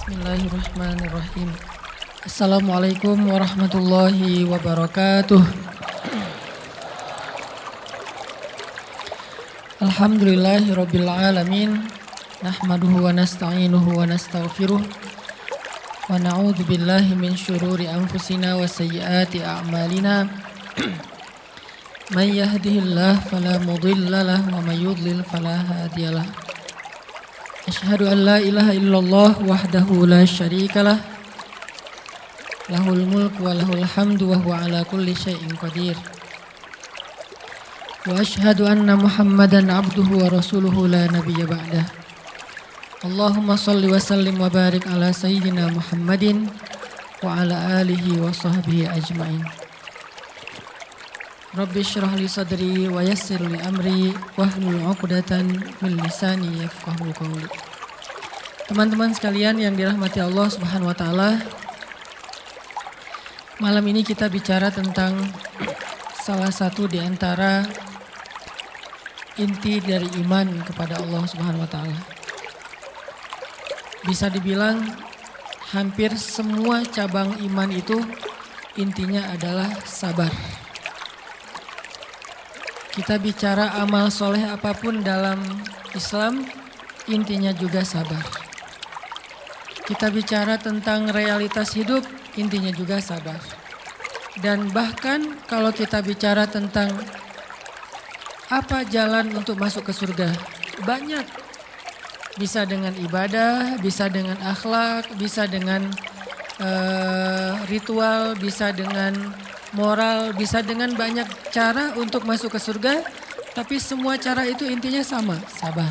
Bismillahirrahmanirrahim. Assalamualaikum warahmatullahi wabarakatuh. Alhamdulillahirabbil alamin. Nahmaduhu wa nasta'inuhu wa nastaghfiruh. Wa na'udzu billahi min syururi anfusina wa sayyiati a'malina. May yahdihillahu fala mudilla lahu wa may yudlil fala hadiyalah. Asyhadu an la ilaha illallah wahdahu la syarikalah. Lahul mulku wa lahul hamdu wa huwa ala kulli syai'in qadir. Wa asyhadu anna Muhammadan abduhu wa rasuluhu la nabiyya ba'dah. Allahumma salli wa sallim wa barik ala sayyidina Muhammadin wa ala alihi wa sahbihi ajma'in. Rabbi syrah li sadri wa yassir li amri wahlul 'uqdatan min lisani yafqahu qawli. Teman-teman sekalian yang dirahmati Allah Subhanahu wa taala, malam ini kita bicara tentang salah satu di antara inti dari iman kepada Allah Subhanahu wa taala. Bisa dibilang hampir semua cabang iman itu intinya adalah sabar. Kita bicara amal soleh apapun dalam Islam, intinya juga sabar. Kita bicara tentang realitas hidup, intinya juga sabar. Dan bahkan kalau kita bicara tentang apa jalan untuk masuk ke surga, banyak. Bisa dengan ibadah, bisa dengan akhlak, bisa dengan ritual, bisa dengan moral, bisa dengan banyak cara untuk masuk ke surga, tapi semua cara itu intinya sama, sabar.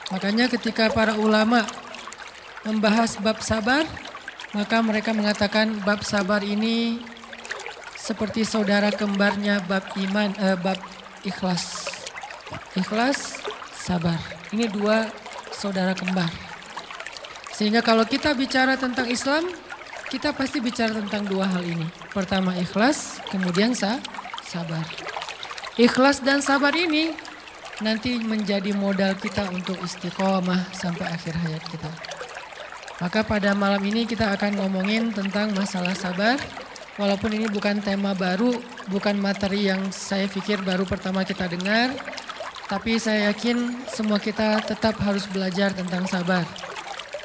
Makanya ketika para ulama membahas bab sabar, maka mereka mengatakan bab sabar ini seperti saudara kembarnya bab iman, bab ikhlas. Ikhlas, sabar. Ini dua saudara kembar. Sehingga kalau kita bicara tentang Islam, kita pasti bicara tentang dua hal ini. Pertama ikhlas, kemudian sabar. Ikhlas dan sabar ini nanti menjadi modal kita untuk istiqomah sampai akhir hayat kita. Maka pada malam ini kita akan ngomongin tentang masalah sabar. Walaupun ini bukan tema baru, bukan materi yang saya pikir baru pertama kita dengar. Tapi saya yakin semua kita tetap harus belajar tentang sabar.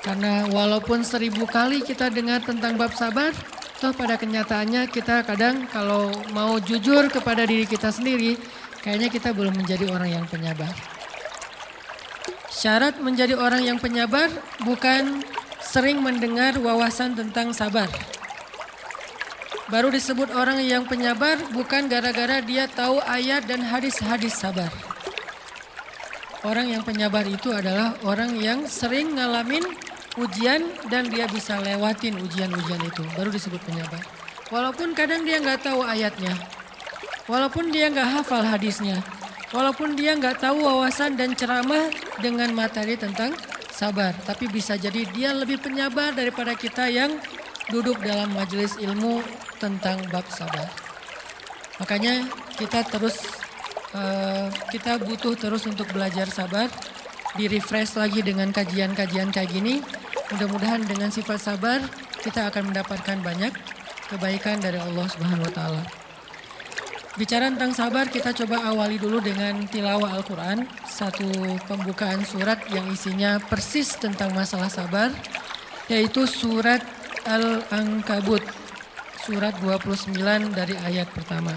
Karena walaupun 1000 kali kita dengar tentang bab sabar, toh pada kenyataannya kita kadang kalau mau jujur kepada diri kita sendiri, kayaknya kita belum menjadi orang yang penyabar. Syarat menjadi orang yang penyabar bukan sering mendengar wawasan tentang sabar. Baru disebut orang yang penyabar bukan gara-gara dia tahu ayat dan hadis-hadis sabar. Orang yang penyabar itu adalah orang yang sering ngalamin ujian dan dia bisa lewatin ujian-ujian itu, baru disebut penyabar. Walaupun kadang dia nggak tahu ayatnya, walaupun dia nggak hafal hadisnya, walaupun dia nggak tahu wawasan dan ceramah dengan materi tentang sabar, tapi bisa jadi dia lebih penyabar daripada kita yang duduk dalam majelis ilmu tentang bab sabar. Makanya kita butuh terus untuk belajar sabar, di-refresh lagi dengan kajian-kajian kayak gini. Mudah-mudahan dengan sifat sabar kita akan mendapatkan banyak kebaikan dari Allah Subhanahu wa taala. Bicara tentang sabar, kita coba awali dulu dengan tilawah Al-Qur'an, satu pembukaan surat yang isinya persis tentang masalah sabar, yaitu surat Al-Ankabut, surat 29 dari ayat pertama.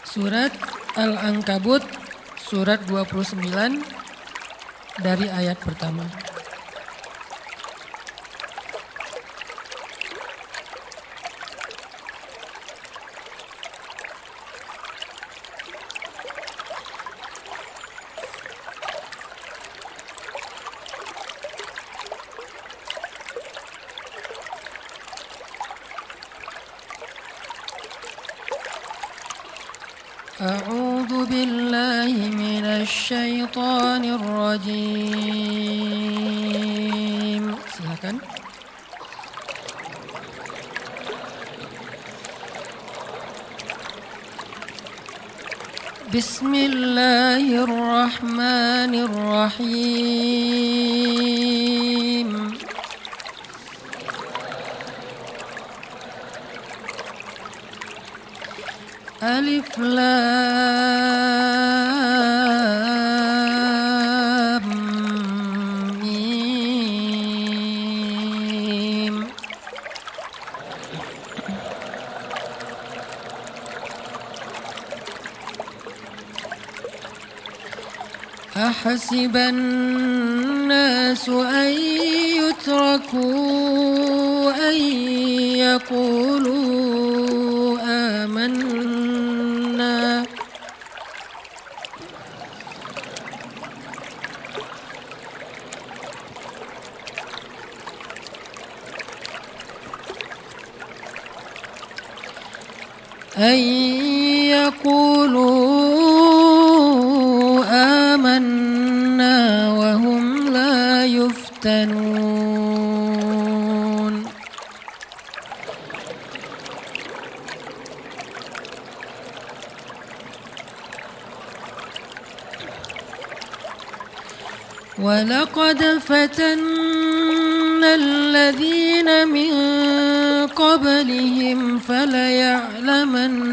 Surat Al-Ankabut, surat 29 dari ayat pertama. A'udzu billahi minasy syaithanir rajim. Silakan. بسم الله الرحمن الرحيم ألف لام ميم أحسب الناس أن يتركوا أن يقولوا آمنا وهم لا يفتنون ولقد فتنا الذين من قبلهم فليعلمن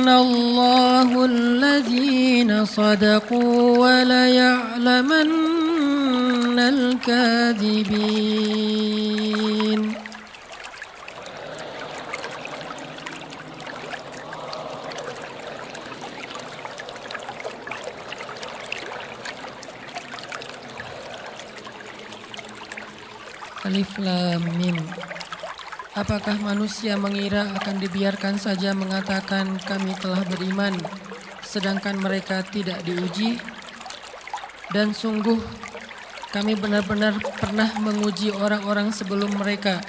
الله الذين صدقوا وليعلمن الكاذبين Alif Lam Mim. Apakah manusia mengira akan dibiarkan saja mengatakan kami telah beriman, sedangkan mereka tidak diuji? Dan sungguh kami benar-benar pernah menguji orang-orang sebelum mereka,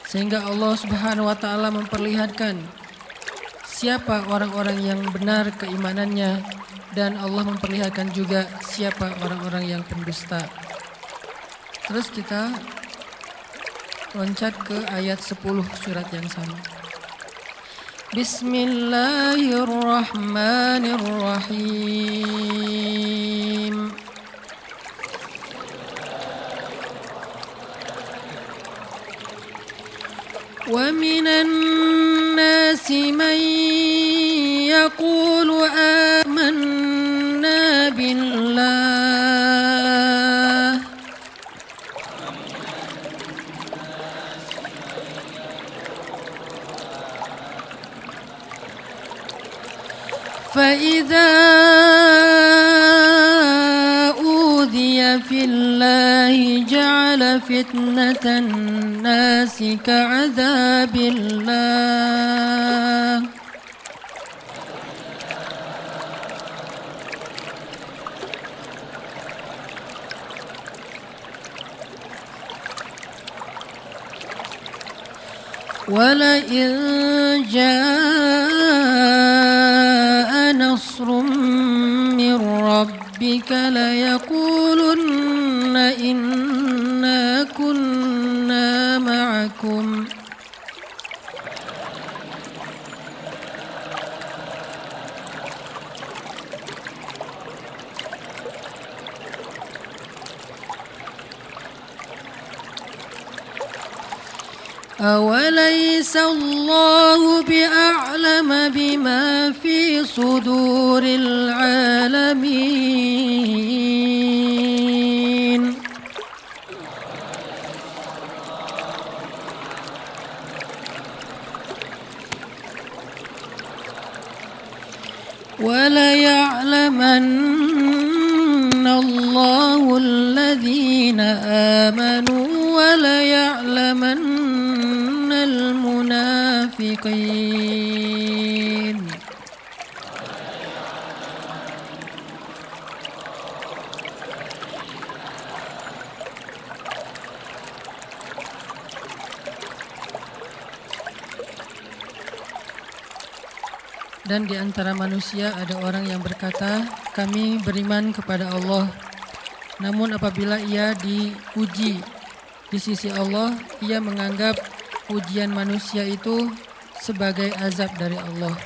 sehingga Allah Subhanahu wa Ta'ala memperlihatkan siapa orang-orang yang benar keimanannya, dan Allah memperlihatkan juga siapa orang-orang yang pendusta. Terus kita loncat ke ayat 10 surat yang sama. Bismillahirrahmanirrahim. Wa minan nasi man yaqulu amanna billah فإذا أوذي في الله جعل فتنة الناس كعذاب الله ولئن جاء نصر من ربك ليقولن إنا كنا معكم أوليس الله بأعلم بما في صدور العالمين وليعلمن الله الذين آمنوا وليعلمن المنافقين Dan di antara manusia ada orang yang berkata, kami beriman kepada Allah. Namun apabila ia diuji di sisi Allah, ia menganggap ujian manusia itu sebagai azab dari Allah.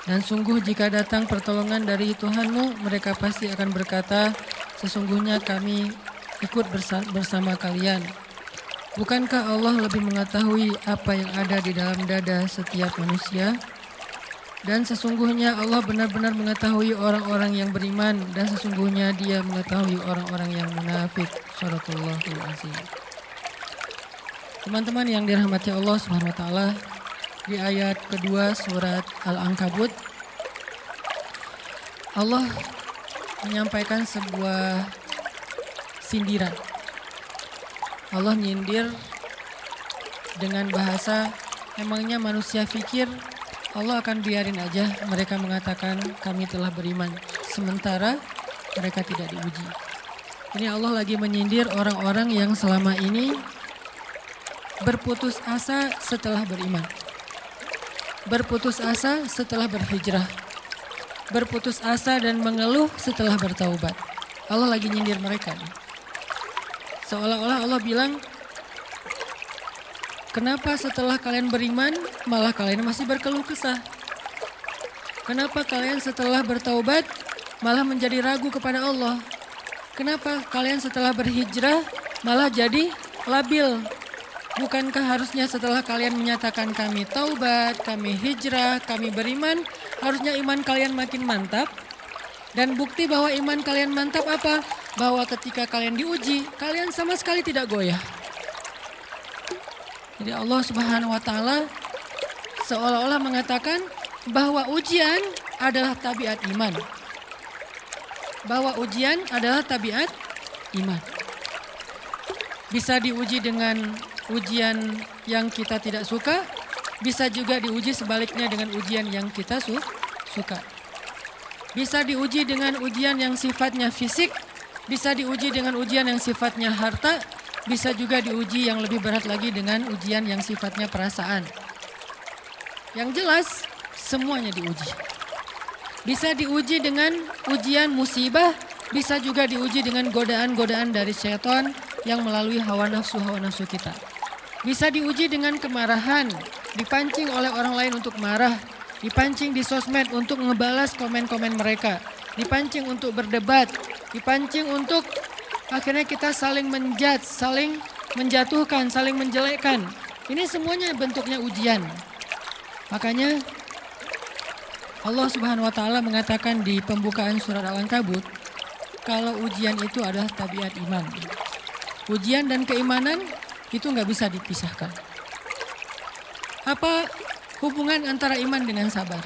Dan sungguh jika datang pertolongan dari Tuhanmu, mereka pasti akan berkata, sesungguhnya kami ikut bersama kalian. Bukankah Allah lebih mengetahui apa yang ada di dalam dada setiap manusia? Dan sesungguhnya Allah benar-benar mengetahui orang-orang yang beriman dan sesungguhnya Dia mengetahui orang-orang yang munafik. Suratullahul Azim. Teman-teman yang dirahmati Allah Subhanahu wa taala, di ayat kedua surat Al-Ankabut Allah menyampaikan sebuah sindiran. Allah nyindir dengan bahasa, emangnya manusia pikir Allah akan biarin aja mereka mengatakan kami telah beriman, sementara mereka tidak diuji. Ini Allah lagi menyindir orang-orang yang selama ini berputus asa setelah beriman. Berputus asa setelah berhijrah. Berputus asa dan mengeluh setelah bertaubat. Allah lagi nyindir mereka. Seolah-olah Allah bilang, kenapa setelah kalian beriman malah kalian masih berkeluh kesah? Kenapa kalian setelah bertaubat malah menjadi ragu kepada Allah? Kenapa kalian setelah berhijrah malah jadi labil? Bukankah harusnya setelah kalian menyatakan kami taubat, kami hijrah, kami beriman, harusnya iman kalian makin mantap? Dan bukti bahwa iman kalian mantap apa? Bahwa ketika kalian diuji, kalian sama sekali tidak goyah. Jadi Allah Subhanahu wa taala seolah-olah mengatakan bahwa ujian adalah tabiat iman. Bahwa ujian adalah tabiat iman. Bisa diuji dengan ujian yang kita tidak suka, bisa juga diuji sebaliknya dengan ujian yang kita suka. Bisa diuji dengan ujian yang sifatnya fisik, bisa diuji dengan ujian yang sifatnya harta, bisa juga diuji yang lebih berat lagi dengan ujian yang sifatnya perasaan. Yang jelas, semuanya diuji. Bisa diuji dengan ujian musibah, bisa juga diuji dengan godaan-godaan dari syaitan yang melalui hawa nafsu kita. Bisa diuji dengan kemarahan, dipancing oleh orang lain untuk marah, dipancing di sosmed untuk ngebalas komen-komen mereka, dipancing untuk berdebat, dipancing untuk akhirnya kita saling menjudge, saling menjatuhkan, saling menjelekkan. Ini semuanya bentuknya ujian. Makanya Allah Subhanahu wa taala mengatakan di pembukaan surat Al-Ankabut, kalau ujian itu adalah tabiat iman. Ujian dan keimanan itu nggak bisa dipisahkan. Apa hubungan antara iman dengan sabar?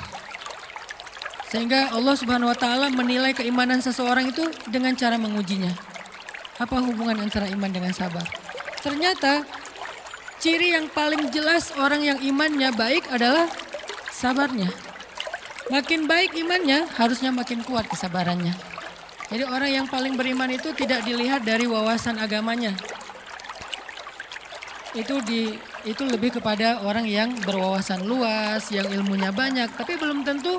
Sehingga Allah Subhanahu wa taala menilai keimanan seseorang itu dengan cara mengujinya. Apa hubungan antara iman dengan sabar? Ternyata ciri yang paling jelas orang yang imannya baik adalah sabarnya. Makin baik imannya, harusnya makin kuat kesabarannya. Jadi orang yang paling beriman itu tidak dilihat dari wawasan agamanya. Itu lebih kepada orang yang berwawasan luas, yang ilmunya banyak. Tapi belum tentu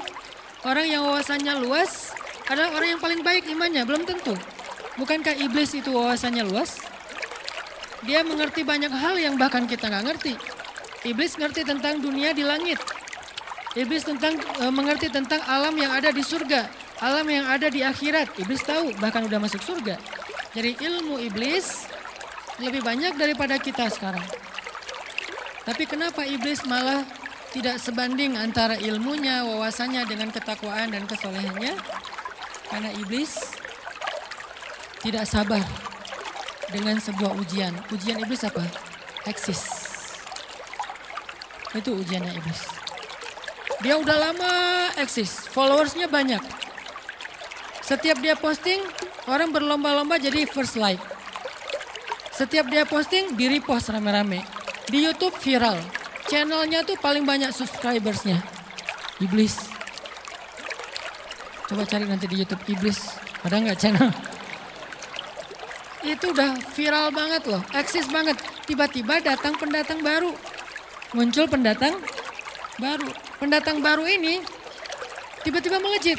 orang yang wawasannya luas adalah orang yang paling baik imannya. Belum tentu. Bukankah iblis itu wawasannya luas? Dia mengerti banyak hal yang bahkan kita nggak ngerti. Iblis ngerti tentang dunia di langit. Iblis mengerti tentang alam yang ada di surga. Alam yang ada di akhirat. Iblis tahu, bahkan udah masuk surga. Jadi ilmu iblis lebih banyak daripada kita sekarang. Tapi kenapa iblis malah tidak sebanding antara ilmunya, wawasannya dengan ketakwaan dan kesolehannya? Karena iblis tidak sabar dengan sebuah ujian. Ujian iblis apa? Eksis. Itu ujiannya iblis. Dia udah lama eksis, followersnya banyak. Setiap dia posting, orang berlomba-lomba jadi first like. Setiap dia posting, di repost rame-rame. Di YouTube viral. Channelnya tuh paling banyak subscribersnya. Iblis. Coba cari nanti di YouTube iblis. Ada nggak channel? Itu udah viral banget loh. Eksis banget. Tiba-tiba datang pendatang baru. Muncul pendatang baru. Pendatang baru ini tiba-tiba melejit.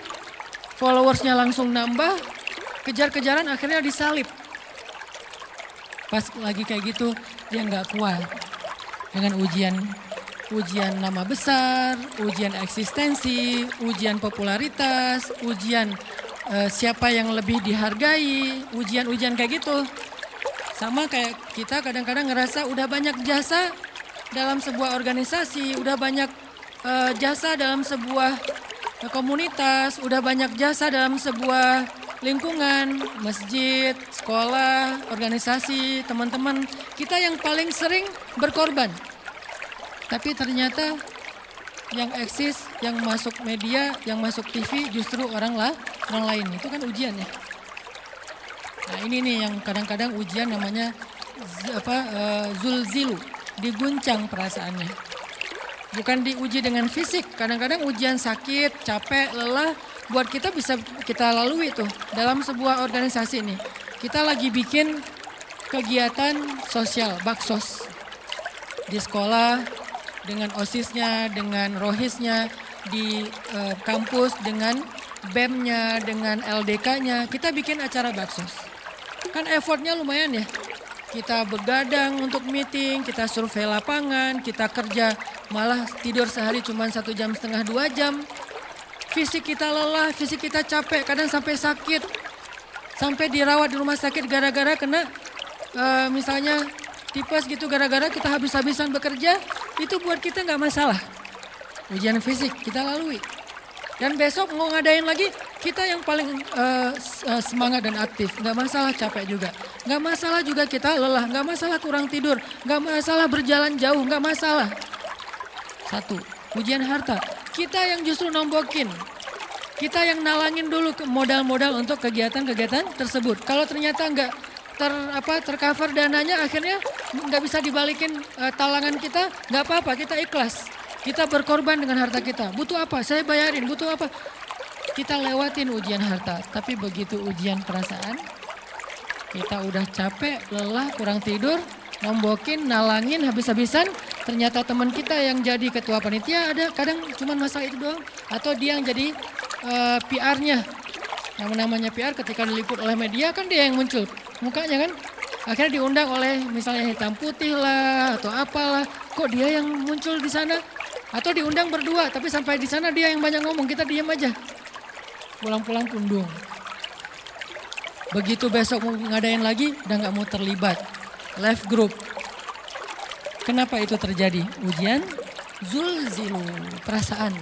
Followersnya langsung nambah, kejar-kejaran akhirnya disalib. Pas lagi kayak gitu dia nggak kuat dengan ujian nama besar, ujian eksistensi, ujian popularitas, ujian siapa yang lebih dihargai, ujian-ujian kayak gitu. Sama kayak kita kadang-kadang ngerasa udah banyak jasa dalam sebuah organisasi, udah banyak jasa dalam sebuah komunitas, udah banyak jasa dalam sebuah lingkungan, masjid, sekolah, organisasi, teman-teman. Kita yang paling sering berkorban. Tapi ternyata yang eksis, yang masuk media, yang masuk TV justru orang lain. Itu kan ujian ya. Nah ini nih yang kadang-kadang ujian namanya zulzilu, diguncang perasaannya. Bukan diuji dengan fisik, kadang-kadang ujian sakit, capek, lelah, buat kita bisa kita lalui tuh dalam sebuah organisasi ini. Kita lagi bikin kegiatan sosial, baksos di sekolah, dengan OSIS-nya, dengan ROHIS-nya, di kampus, dengan BEM-nya, dengan LDK-nya, kita bikin acara baksos. Kan effortnya lumayan ya. Kita begadang untuk meeting, kita survei lapangan, kita kerja malah tidur sehari cuma 1,5 jam, 2 jam. Fisik kita lelah, fisik kita capek, kadang sampai sakit. Sampai dirawat di rumah sakit gara-gara kena misalnya tipes gitu, gara-gara kita habis-habisan bekerja, itu buat kita nggak masalah. Ujian fisik kita lalui. Dan besok mau ngadain lagi, kita yang paling semangat dan aktif. Nggak masalah capek juga. Nggak masalah juga kita lelah, nggak masalah kurang tidur, nggak masalah berjalan jauh, nggak masalah. Satu, ujian harta. Kita yang justru nombokin. Kita yang nalangin dulu modal-modal untuk kegiatan-kegiatan tersebut. Kalau ternyata nggak tercover dananya, akhirnya nggak bisa dibalikin talangan kita, nggak apa-apa, kita ikhlas. Kita berkorban dengan harta kita. Butuh apa? Saya bayarin. Butuh apa? Kita lewatin ujian harta. Tapi begitu ujian perasaan, kita udah capek, lelah, kurang tidur, nombokin, nalangin habis-habisan. Ternyata teman kita yang jadi ketua panitia ada kadang cuma masalah itu doang. Atau dia yang jadi PR-nya. Yang namanya PR ketika diliput oleh media kan dia yang muncul. Mukanya kan akhirnya diundang oleh misalnya hitam putih lah atau apalah. Kok dia yang muncul di sana? Atau diundang berdua tapi sampai di sana dia yang banyak ngomong, kita diam aja. Pulang-pulang pundung. Begitu besok mau ngadain lagi udah gak mau terlibat. Left group. Kenapa itu terjadi? Ujian zulzilu, perasaan.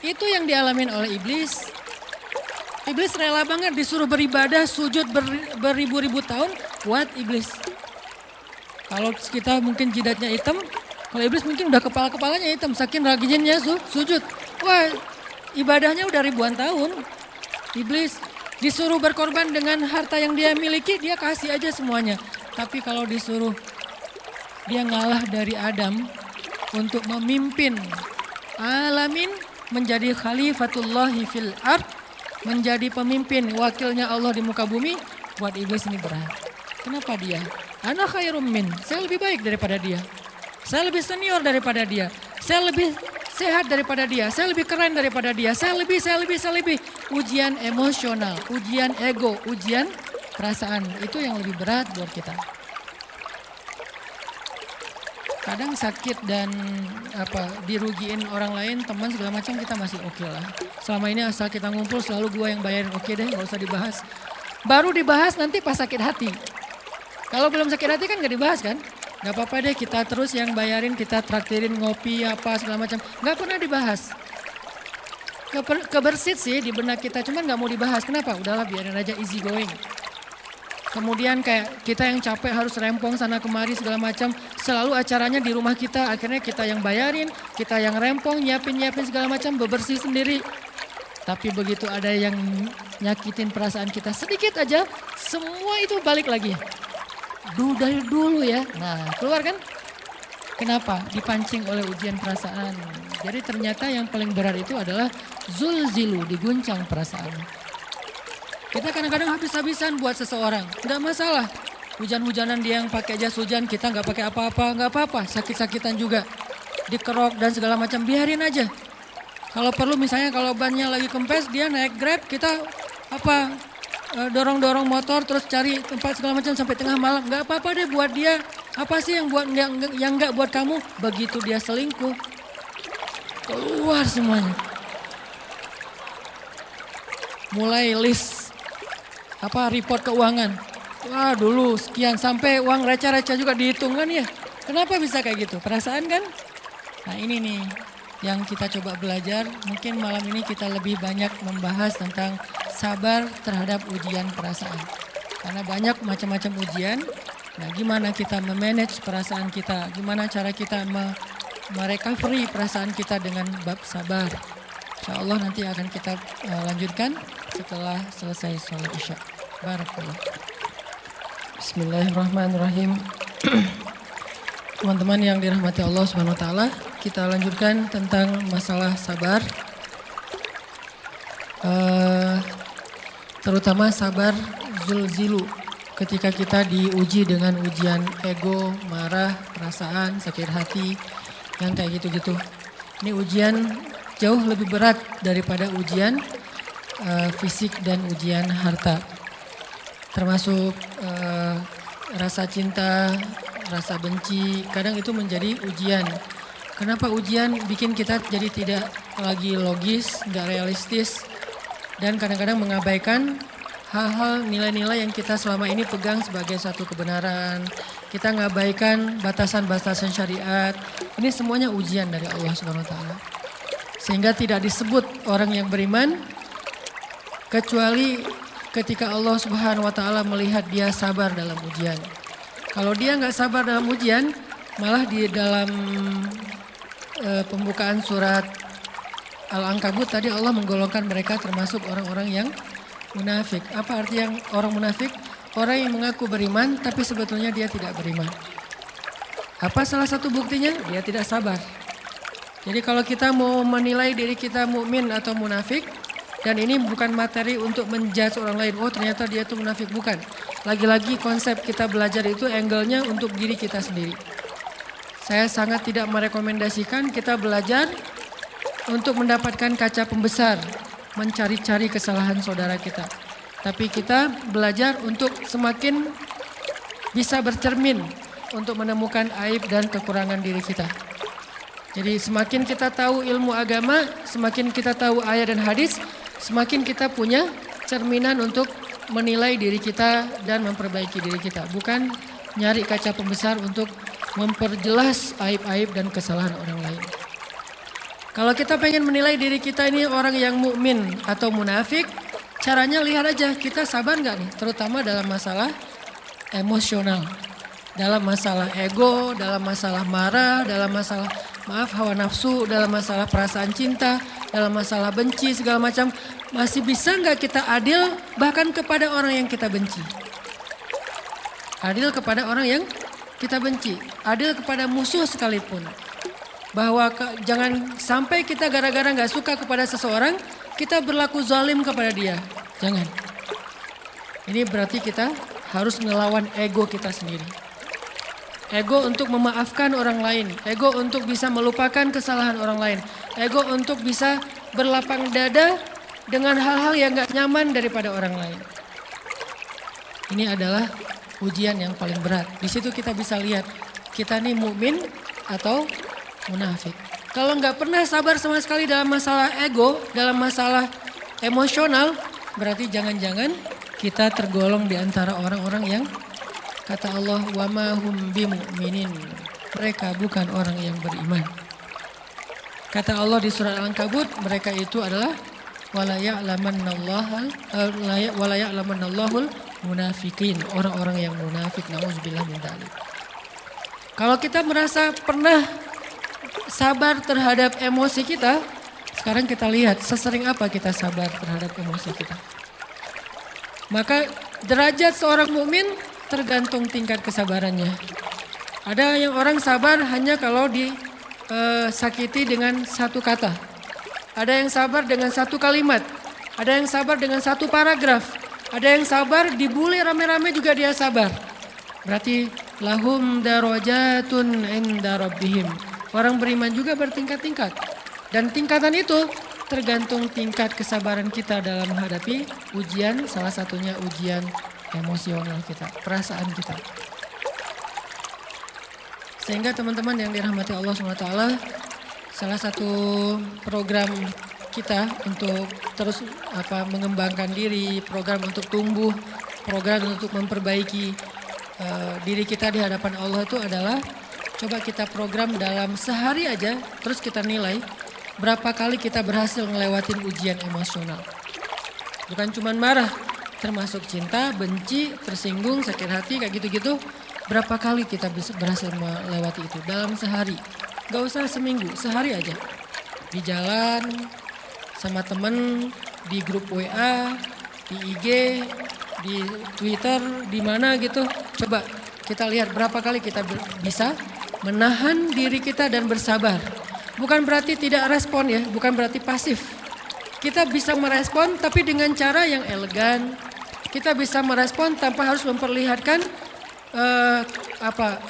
Itu yang dialamin oleh iblis. Iblis rela banget disuruh beribadah, sujud beribu-ribu tahun buat iblis. Kalau kita mungkin jidatnya hitam, kalau iblis mungkin udah kepala-kepalanya hitam, saking rajinnya sujud. Wah, ibadahnya udah ribuan tahun. Iblis disuruh berkorban dengan harta yang dia miliki, dia kasih aja semuanya. Tapi kalau disuruh, dia ngalah dari Adam untuk memimpin alamin, menjadi khalifatullahi fil ard, menjadi pemimpin wakilnya Allah di muka bumi, buat iblis ini berat. Kenapa dia? Ana khairum min, saya lebih baik daripada dia. Saya lebih senior daripada dia. Saya lebih sehat daripada dia. Saya lebih keren daripada dia. Saya lebih. Ujian emosional, ujian ego, ujian perasaan. Itu yang lebih berat buat kita. Kadang sakit dan dirugiin orang lain, teman segala macam kita masih oke lah. Selama ini asal kita ngumpul selalu gue yang bayarin, oke deh, gak usah dibahas. Baru dibahas nanti pas sakit hati. Kalau belum sakit hati kan gak dibahas kan? Gak apa-apa deh, kita terus yang bayarin, kita traktirin ngopi apa segala macam. Gak pernah dibahas. Kebersit sih di benak kita, cuman gak mau dibahas. Kenapa? Udahlah biarin aja, easy going. Kemudian kayak kita yang capek harus rempong sana kemari segala macam. Selalu acaranya di rumah kita, akhirnya kita yang bayarin, kita yang rempong, nyiapin segala macam, bebersih sendiri. Tapi begitu ada yang nyakitin perasaan kita sedikit aja, semua itu balik lagi. Dari dulu ya, nah keluar kan? Kenapa? Dipancing oleh ujian perasaan. Jadi ternyata yang paling berat itu adalah zulzilu, diguncang perasaan. Kita kadang-kadang habis-habisan buat seseorang, nggak masalah. Hujan-hujanan dia yang pakai jas hujan, kita nggak pakai apa-apa, nggak apa-apa. Sakit-sakitan juga, dikerok dan segala macam, biarin aja. Kalau perlu misalnya kalau bannya lagi kempes dia naik Grab, kita dorong-dorong motor terus cari tempat segala macam sampai tengah malam. Gak apa-apa deh buat dia. Apa sih yang nggak buat kamu? Begitu dia selingkuh, keluar semuanya. Mulai list report keuangan. Wah dulu sekian, sampai uang receh-receh juga dihitung kan ya. Kenapa bisa kayak gitu? Perasaan kan? Nah ini nih yang kita coba belajar. Mungkin malam ini kita lebih banyak membahas tentang sabar terhadap ujian perasaan. Karena banyak macam-macam ujian. Nah gimana kita memanage perasaan kita. Gimana cara kita merecovery perasaan kita dengan bab sabar. Insya Allah nanti akan kita lanjutkan setelah selesai sholat isya. Barakallah. Bismillahirrahmanirrahim. Teman-teman yang dirahmati Allah Subhanahu wa taala, kita lanjutkan tentang masalah sabar. Terutama sabar zulzilu, ketika kita diuji dengan ujian ego, marah, perasaan, sakit hati, yang kayak gitu-gitu. Ini ujian jauh lebih berat daripada ujian fisik dan ujian harta. Termasuk rasa cinta, rasa benci, kadang itu menjadi ujian. Kenapa ujian bikin kita jadi tidak lagi logis, nggak realistis, dan kadang-kadang mengabaikan hal-hal nilai-nilai yang kita selama ini pegang sebagai satu kebenaran. Kita mengabaikan batasan-batasan syariat. Ini semuanya ujian dari Allah Subhanahu wa taala. Sehingga tidak disebut orang yang beriman kecuali ketika Allah Subhanahu wa taala melihat dia sabar dalam ujian. Kalau dia nggak sabar dalam ujian, malah di dalam pembukaan surat Al-Ankabut tadi Allah menggolongkan mereka termasuk orang-orang yang munafik. Apa arti yang orang munafik? Orang yang mengaku beriman tapi sebetulnya dia tidak beriman. Apa salah satu buktinya? Dia tidak sabar. Jadi kalau kita mau menilai diri kita mukmin atau munafik, dan ini bukan materi untuk menjudge orang lain. Oh ternyata dia itu munafik, bukan. Lagi-lagi konsep kita belajar itu angle-nya untuk diri kita sendiri. Saya sangat tidak merekomendasikan kita belajar untuk mendapatkan kaca pembesar, mencari-cari kesalahan saudara kita. Tapi kita belajar untuk semakin bisa bercermin untuk menemukan aib dan kekurangan diri kita. Jadi semakin kita tahu ilmu agama, semakin kita tahu ayat dan hadis, semakin kita punya cerminan untuk menilai diri kita dan memperbaiki diri kita. Bukan nyari kaca pembesar untuk memperjelas aib-aib dan kesalahan orang lain. Kalau kita pengen menilai diri kita ini orang yang mukmin atau munafik, caranya lihat aja kita sabar nggak nih, terutama dalam masalah emosional, dalam masalah ego, dalam masalah marah, dalam masalah hawa nafsu, dalam masalah perasaan cinta, dalam masalah benci segala macam. Masih bisa nggak kita adil bahkan kepada orang yang kita benci? Adil kepada orang yang kita benci, adil kepada musuh sekalipun. Bahwa jangan sampai kita gara-gara nggak suka kepada seseorang, kita berlaku zalim kepada dia. Jangan. Ini berarti kita harus ngelawan ego kita sendiri. Ego untuk memaafkan orang lain, ego untuk bisa melupakan kesalahan orang lain, ego untuk bisa berlapang dada dengan hal-hal yang gak nyaman daripada orang lain. Ini adalah ujian yang paling berat. Di situ kita bisa lihat kita nih mukmin atau munafik. Kalau nggak pernah sabar sama sekali dalam masalah ego, dalam masalah emosional, berarti jangan-jangan kita tergolong di antara orang-orang yang kata Allah wa ma hum bimu'minin. Mereka bukan orang yang beriman. Kata Allah di surat Al-Ankabut, mereka itu adalah wala ya'lamannallahul munafikin, orang-orang yang munafik. Nauzubillah min dzalik. Kalau kita merasa pernah sabar terhadap emosi kita, sekarang kita lihat sesering apa kita sabar terhadap emosi kita. Maka derajat seorang mukmin tergantung tingkat kesabarannya. Ada yang orang sabar hanya kalau disakiti dengan satu kata. Ada yang sabar dengan satu kalimat. Ada yang sabar dengan satu paragraf. Ada yang sabar dibully rame-rame juga dia sabar. Berarti lahum darajatun inda rabbihim. Orang beriman juga bertingkat-tingkat. Dan tingkatan itu tergantung tingkat kesabaran kita dalam menghadapi ujian, salah satunya ujian emosional kita, perasaan kita. Sehingga teman-teman yang dirahmati Allah SWT, salah satu program kita untuk terus mengembangkan diri, program untuk tumbuh, program untuk memperbaiki diri kita di hadapan Allah itu adalah coba kita program dalam sehari aja, terus kita nilai berapa kali kita berhasil ngelewatin ujian emosional. Bukan cuma marah, termasuk cinta, benci, tersinggung, sakit hati, kayak gitu-gitu. Berapa kali kita bisa berhasil melewati itu dalam sehari. Gak usah seminggu, sehari aja. Di jalan, sama temen, di grup WA, di IG, di Twitter, di mana gitu. Coba kita lihat berapa kali kita bisa menahan diri kita dan bersabar. Bukan berarti tidak respon ya, bukan berarti pasif. Kita bisa merespon tapi dengan cara yang elegan. Kita bisa merespon tanpa harus memperlihatkan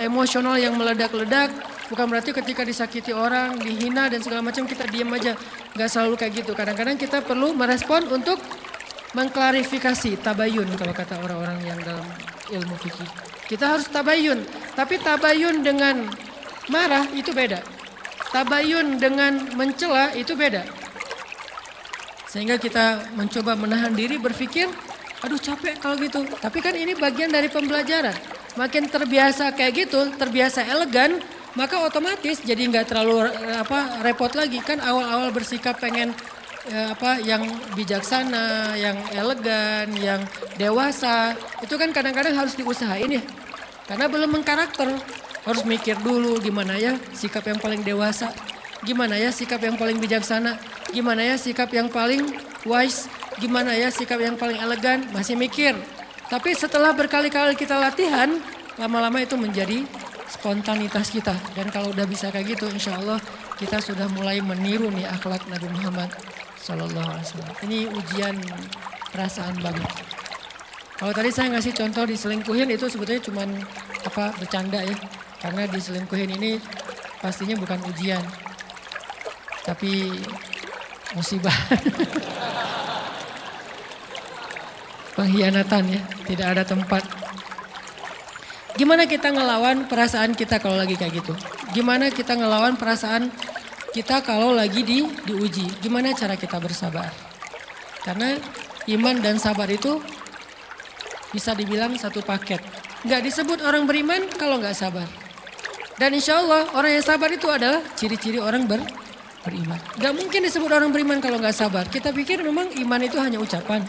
emosional yang meledak-ledak. Bukan berarti ketika disakiti orang, dihina dan segala macam kita diam aja. Gak selalu kayak gitu. Kadang-kadang kita perlu merespon untuk mengklarifikasi, tabayun kalau kata orang-orang yang dalam ilmu fikih. Kita harus tabayun, tapi tabayun dengan marah itu beda. Tabayun dengan mencela itu beda. Sehingga kita mencoba menahan diri berpikir, aduh capek kalau gitu. Tapi kan ini bagian dari pembelajaran. Makin terbiasa kayak gitu, terbiasa elegan, maka otomatis jadi nggak terlalu repot lagi. Kan awal-awal bersikap pengen yang bijaksana, yang elegan, yang dewasa, itu kan kadang-kadang harus diusahain ya. Karena belum mengkarakter, harus mikir dulu gimana ya sikap yang paling dewasa, gimana ya sikap yang paling bijaksana, gimana ya sikap yang paling wise, gimana ya sikap yang paling elegan, masih mikir. Tapi setelah berkali-kali kita latihan, lama-lama itu menjadi spontanitas kita. Dan kalau udah bisa kayak gitu, insya Allah kita sudah mulai meniru nih akhlak Nabi Muhammad SAW. Ini ujian perasaan banget. Kalau tadi saya ngasih contoh diselingkuhin itu sebetulnya cuman bercanda ya. Karena diselingkuhin ini pastinya bukan ujian. Tapi musibah. Pengkhianatan ya, tidak ada tempat. Gimana kita ngelawan perasaan kita kalau lagi kayak gitu? Gimana kita ngelawan perasaan kita kalau lagi diuji? Gimana cara kita bersabar? Karena iman dan sabar itu bisa dibilang satu paket. Nggak disebut orang beriman kalau nggak sabar. Dan insya Allah orang yang sabar itu adalah ciri-ciri orang beriman. Nggak mungkin disebut orang beriman kalau nggak sabar. Kita pikir memang iman itu hanya ucapan.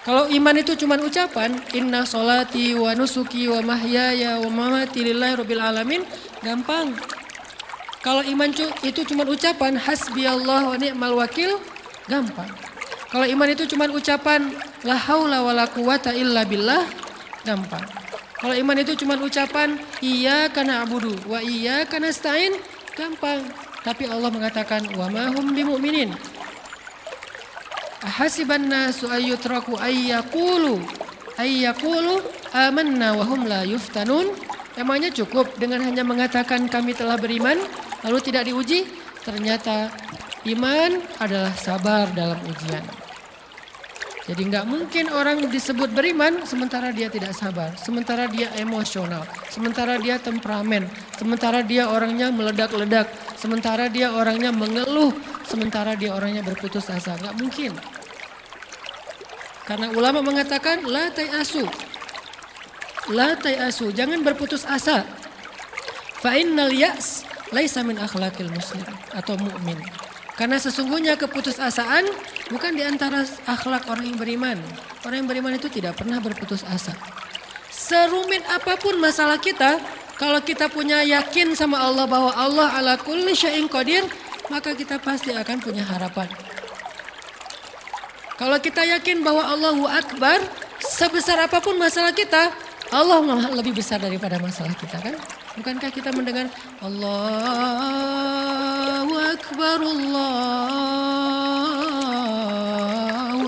Kalau iman itu cuma ucapan, inna sholati wa nusuki wa mahyaya wa mamati lillahi rabbil alamin, gampang. Kalau iman itu cuma ucapan, hasbiyallah wa ni'mal wakil, gampang. Kalau iman itu cuma ucapan, la haula wa la quwata illa billah, gampang. Kalau iman itu cuma ucapan, iyyaka na'budu wa iyyaka nasta'in, gampang. Tapi Allah mengatakan, wa ma hum bimu'minin. Ahasiban nasu ayyutraku ayyakulu amanna wa hum la yuftanun. Emangnya cukup dengan hanya mengatakan kami telah beriman lalu tidak diuji? Ternyata iman adalah sabar dalam ujian. Jadi nggak mungkin orang disebut beriman sementara dia tidak sabar, sementara dia emosional, sementara dia temperamen, sementara dia orangnya meledak-ledak, sementara dia orangnya mengeluh, sementara dia orangnya berputus asa. Nggak mungkin. Karena ulama mengatakan la tayasu. La tayasu, jangan berputus asa. Fa innal ya's laisa min akhlaqil muslim atau mukmin. Karena sesungguhnya keputusasaan bukan di antara akhlak orang yang beriman. Orang yang beriman itu tidak pernah berputus asa. Serumit apapun masalah kita, kalau kita punya yakin sama Allah bahwa Allah ala kulli syai'in qadir, maka kita pasti akan punya harapan. Kalau kita yakin bahwa Allahu Akbar, sebesar apapun masalah kita, Allah lebih besar daripada masalah kita kan? Bukankah kita mendengar Allahu Akbar, Allahu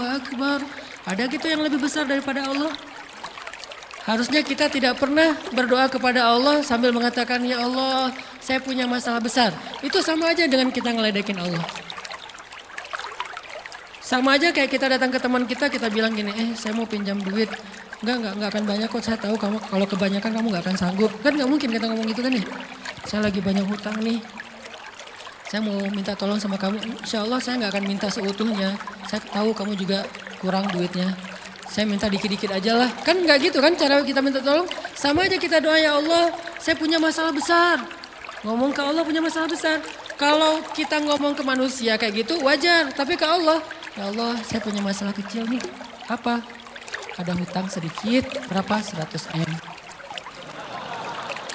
Akbar. Ada gitu yang lebih besar daripada Allah? Harusnya kita tidak pernah berdoa kepada Allah sambil mengatakan, ya Allah saya punya masalah besar. Itu sama aja dengan kita ngeledekin Allah. Sama aja kayak kita datang ke teman kita bilang gini, saya mau pinjam duit. Enggak akan banyak kok, saya tahu kamu kalau kebanyakan kamu nggak akan sanggup. Kan nggak mungkin kita ngomong gitu kan ya. Saya lagi banyak hutang nih. Saya mau minta tolong sama kamu. Insya Allah saya nggak akan minta seutuhnya. Saya tahu kamu juga kurang duitnya. Saya minta dikit-dikit aja lah. Kan nggak gitu kan cara kita minta tolong. Sama aja kita doa, ya Allah saya punya masalah besar. Ngomong ke Allah punya masalah besar. Kalau kita ngomong ke manusia kayak gitu wajar. Tapi ke Allah, ya Allah saya punya masalah kecil nih. Apa? Ada hutang sedikit, berapa? 100 M.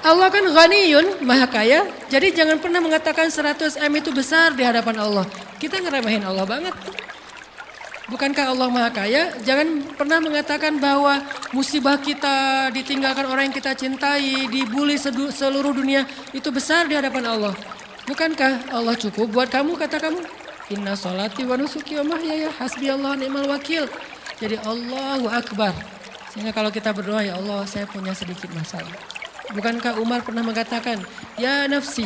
Allah kan ghaniyun, maha kaya. Jadi jangan pernah mengatakan 100 M itu besar di hadapan Allah. Kita ngeremehin Allah banget. Bukankah Allah maha kaya? Jangan pernah mengatakan bahwa musibah kita, ditinggalkan orang yang kita cintai, dibully seluruh dunia, itu besar di hadapan Allah. Bukankah Allah cukup buat kamu, kata kamu? Inna sholati wa nusuki wa mahyaya hasbiyallahu ni'mal wakil. Jadi Allahu Akbar. Sehingga kalau kita berdoa, ya Allah saya punya sedikit masalah. Bukankah Umar pernah mengatakan, ya nafsi,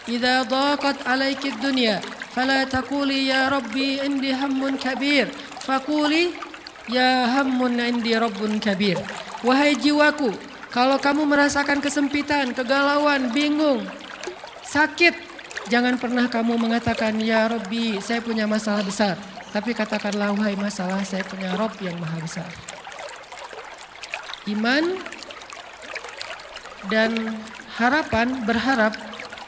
idza dhaqat alaiki dunya, fala taquli ya Rabbi indi hammun kabir, faquli ya hammun indi rabbun kabir. Wahai jiwaku, kalau kamu merasakan kesempitan, kegalauan, bingung, sakit, jangan pernah kamu mengatakan, ya Rabbi saya punya masalah besar. Tapi katakanlah, wahai masalah saya punya Rabb yang maha besar. Iman dan harapan, berharap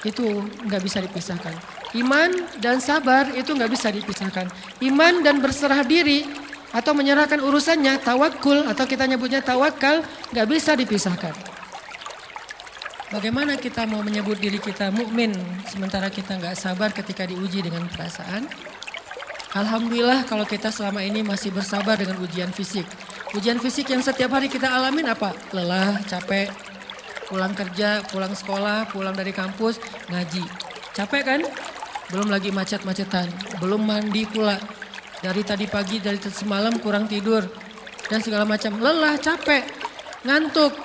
itu nggak bisa dipisahkan. Iman dan sabar itu nggak bisa dipisahkan. Iman dan berserah diri atau menyerahkan urusannya, tawakul atau kita nyebutnya tawakal, nggak bisa dipisahkan. Bagaimana kita mau menyebut diri kita mukmin sementara kita nggak sabar ketika diuji dengan perasaan? Alhamdulillah kalau kita selama ini masih bersabar dengan ujian fisik. Ujian fisik yang setiap hari kita alamin apa? Lelah, capek, pulang kerja, pulang sekolah, pulang dari kampus, ngaji. Capek kan? Belum lagi macet-macetan, belum mandi pula. Dari tadi pagi, dari semalam kurang tidur, dan segala macam. Lelah, capek, ngantuk.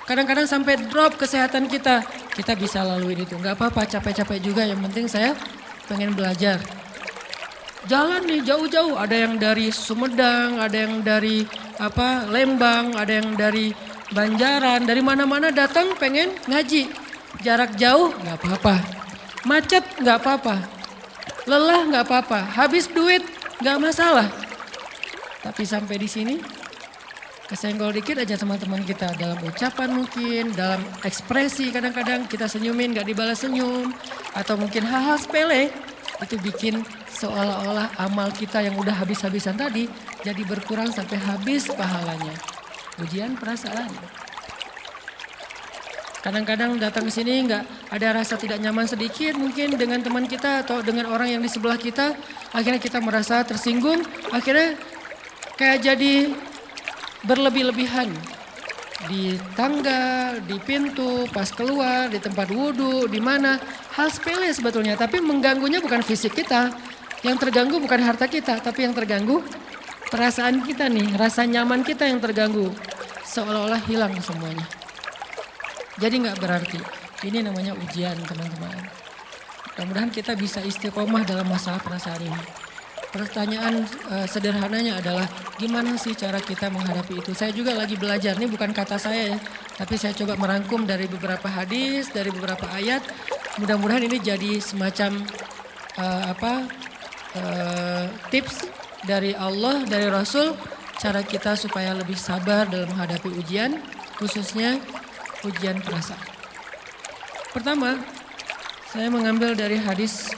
Kadang-kadang sampai drop kesehatan kita. Kita bisa lalui itu, nggak apa-apa, capek-capek juga. Yang penting saya pengen belajar. Jalan nih jauh-jauh, ada yang dari Sumedang, ada yang dari Lembang, ada yang dari Banjaran, dari mana-mana datang pengen ngaji. Jarak jauh nggak apa-apa, macet nggak apa-apa, lelah nggak apa-apa, habis duit nggak masalah. Tapi sampai di sini kesenggol dikit aja teman-teman kita dalam ucapan mungkin, dalam ekspresi kadang-kadang kita senyumin nggak dibalas senyum, atau mungkin hal-hal sepele. Itu bikin seolah-olah amal kita yang udah habis-habisan tadi jadi berkurang sampai habis pahalanya. Ujian perasaan. Kadang-kadang datang ke sini nggak ada rasa tidak nyaman sedikit mungkin dengan teman kita atau dengan orang yang di sebelah kita. Akhirnya kita merasa tersinggung. Akhirnya kayak jadi berlebih-lebihan. Di tangga, di pintu, pas keluar, di tempat wudhu, di mana. Hal sepele sebetulnya, tapi mengganggunya bukan fisik kita. Yang terganggu bukan harta kita, tapi yang terganggu perasaan kita nih. Rasa nyaman kita yang terganggu. Seolah-olah hilang semuanya. Jadi nggak berarti. Ini namanya ujian teman-teman. Mudah-mudahan kita bisa istiqomah dalam masalah perasaan ini. Pertanyaan sederhananya adalah gimana sih cara kita menghadapi itu? Saya juga lagi belajar, ini bukan kata saya ya, tapi saya coba merangkum dari beberapa hadis, dari beberapa ayat. Mudah-mudahan ini jadi semacam tips dari Allah, dari Rasul, cara kita supaya lebih sabar dalam menghadapi ujian, khususnya ujian perasaan. Pertama, saya mengambil dari hadis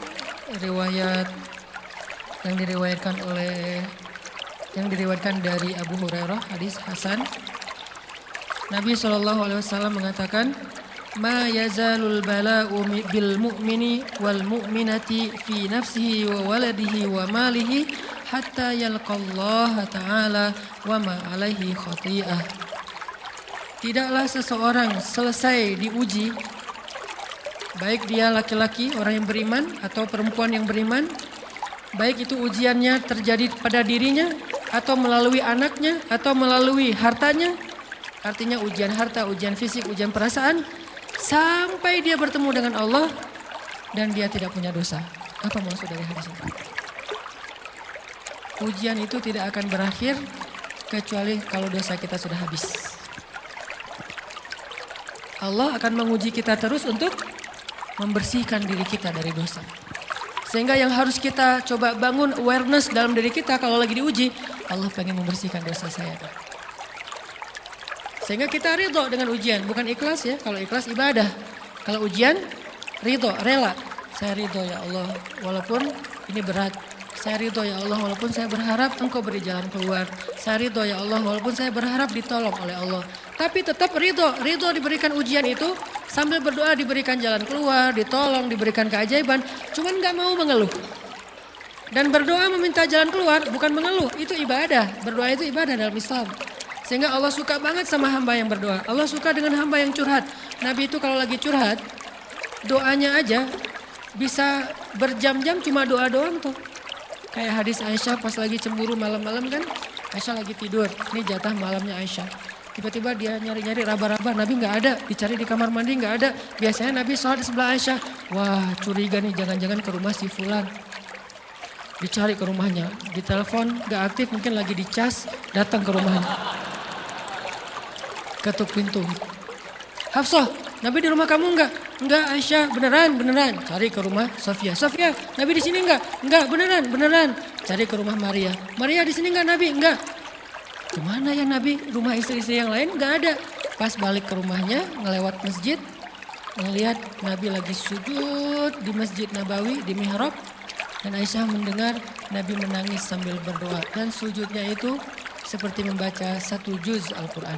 riwayat yang diriwayatkan dari Abu Hurairah, hadis Hasan. Nabi SAW mengatakan, "Ma yazalul bala'u bil mu'mini wal mu'minati fi nafsihi wa waladihi wa malihi hatta yalqallaha ta'ala wa ma alaihi khati'ah." Tidaklah seseorang selesai diuji, baik dia laki-laki, orang yang beriman, atau perempuan yang beriman, baik itu ujiannya terjadi pada dirinya, atau melalui anaknya, atau melalui hartanya. Artinya ujian harta, ujian fisik, ujian perasaan. Sampai dia bertemu dengan Allah dan dia tidak punya dosa. Apa maksud dari hadis ini? Ujian itu tidak akan berakhir kecuali kalau dosa kita sudah habis. Allah akan menguji kita terus untuk membersihkan diri kita dari dosa. Sehingga yang harus kita coba bangun awareness dalam diri kita kalau lagi diuji, Allah pengen membersihkan dosa saya. Sehingga kita ridho dengan ujian, bukan ikhlas ya. Kalau ikhlas ibadah, kalau ujian ridho, rela. Saya ridho ya Allah walaupun ini berat. Saya ridho ya Allah walaupun saya berharap Engkau beri jalan keluar. Saya ridho ya Allah walaupun saya berharap ditolong oleh Allah. Tapi tetap ridho diberikan ujian itu sambil berdoa diberikan jalan keluar, ditolong, diberikan keajaiban. Cuman gak mau mengeluh. Dan berdoa meminta jalan keluar bukan mengeluh, itu ibadah. Berdoa itu ibadah dalam Islam. Sehingga Allah suka banget sama hamba yang berdoa. Allah suka dengan hamba yang curhat. Nabi itu kalau lagi curhat, doanya aja bisa berjam-jam cuma doa doang tuh. Kayak hadis Aisyah pas lagi cemburu malam-malam kan. Aisyah lagi tidur, ini jatah malamnya Aisyah. Tiba-tiba dia nyari-nyari raba-raba, Nabi gak ada. Dicari di kamar mandi gak ada. Biasanya Nabi sholat di sebelah Aisyah. Wah curiga nih, jangan-jangan ke rumah si Fulan. Dicari ke rumahnya, ditelepon gak aktif, mungkin lagi dicas, datang ke rumahnya. Ketuk pintu. Hafsah, Nabi di rumah kamu enggak? Enggak Aisyah, beneran. Cari ke rumah Sofia. Sofia, Nabi di sini enggak? Enggak, beneran. Cari ke rumah Maria. Maria di sini enggak Nabi? Enggak. Kemana ya Nabi? Rumah istri-istri yang lain enggak ada. Pas balik ke rumahnya, ngelewat masjid, ngelihat Nabi lagi sujud di Masjid Nabawi, di mihrab. Dan Aisyah mendengar Nabi menangis sambil berdoa. Dan sujudnya itu seperti membaca 1 juz Al-Quran.